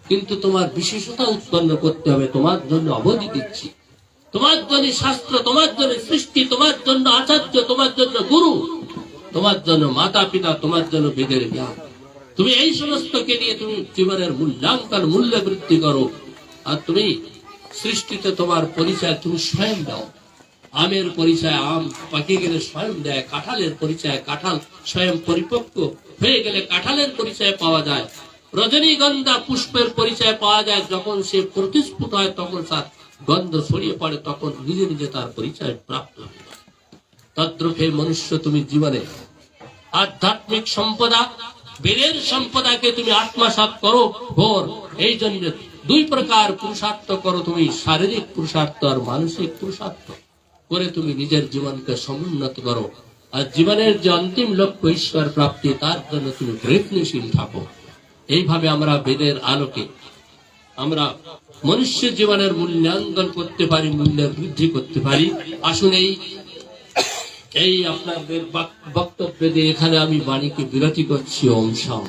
কিন্তু তোমার বিশেষতা উৎপন্ন করতে হবে। তোমার জন্য অবধি দিচ্ছি, তোমার জন্য শাস্ত্র, তোমার জন্য সৃষ্টি, তোমার জন্য আচার্য, তোমার জন্য গুরু, তোমার জন্য মাতা পিতা, তোমার জন্য বেদের জ্ঞান। তুমি এই সমস্তকে নিয়ে তুমি জীবনের মূল্যাঙ্কন, মূল্য বৃদ্ধি করো। আর তুমি সৃষ্টিতে তোমার পরিচয় তুমি স্বয়ং দাও। আমের পরিচয় আম পাকে গেলে স্বয়ং দেয়, কাঁঠালের পরিচয় কাঁঠাল স্বয়ং পরিপক্ক হয়ে গেলে কাঁঠালের পরিচয় পাওয়া যায়। রজনীগন্ধা পুষ্পের পরিচয় পাওয়া যায়, যখন সে প্রতিস্ফুট হয় তখন তার গন্ধ ছড়িয়ে পড়ে, তখন নিজে নিজে তার পরিচয় প্রাপ্ত হয়। তদ্রূপে মনুষ্য তুমি জীবনে আধ্যাত্মিক সম্পদা, বেদের সম্পদাকে তুমি আত্মসাৎ করো ভোর। এই জন্য দুই প্রকার পুরুষার্থ করো তুমি, শারীরিক পুরুষার্থ আর মানসিক পুরুষার্থ করে তুমি নিজের জীবনকে সমুন্নত করো। আর জীবনের যে অন্তিম লক্ষ্য ঈশ্বর প্রাপ্তি, তার জন্য তুমি প্রয়ত্নশীল থাকো। এইভাবে আমরা বেদের আলোকে আমরা মনুষ্য জীবনের মূল্যাঙ্কন করতে পারি, মূল্যের বৃদ্ধি করতে পারি। আসুন এই আপনাদের বক্তব্য দিয়ে এখানে আমি বাণীকে বিরতি করছি। ওম শাম।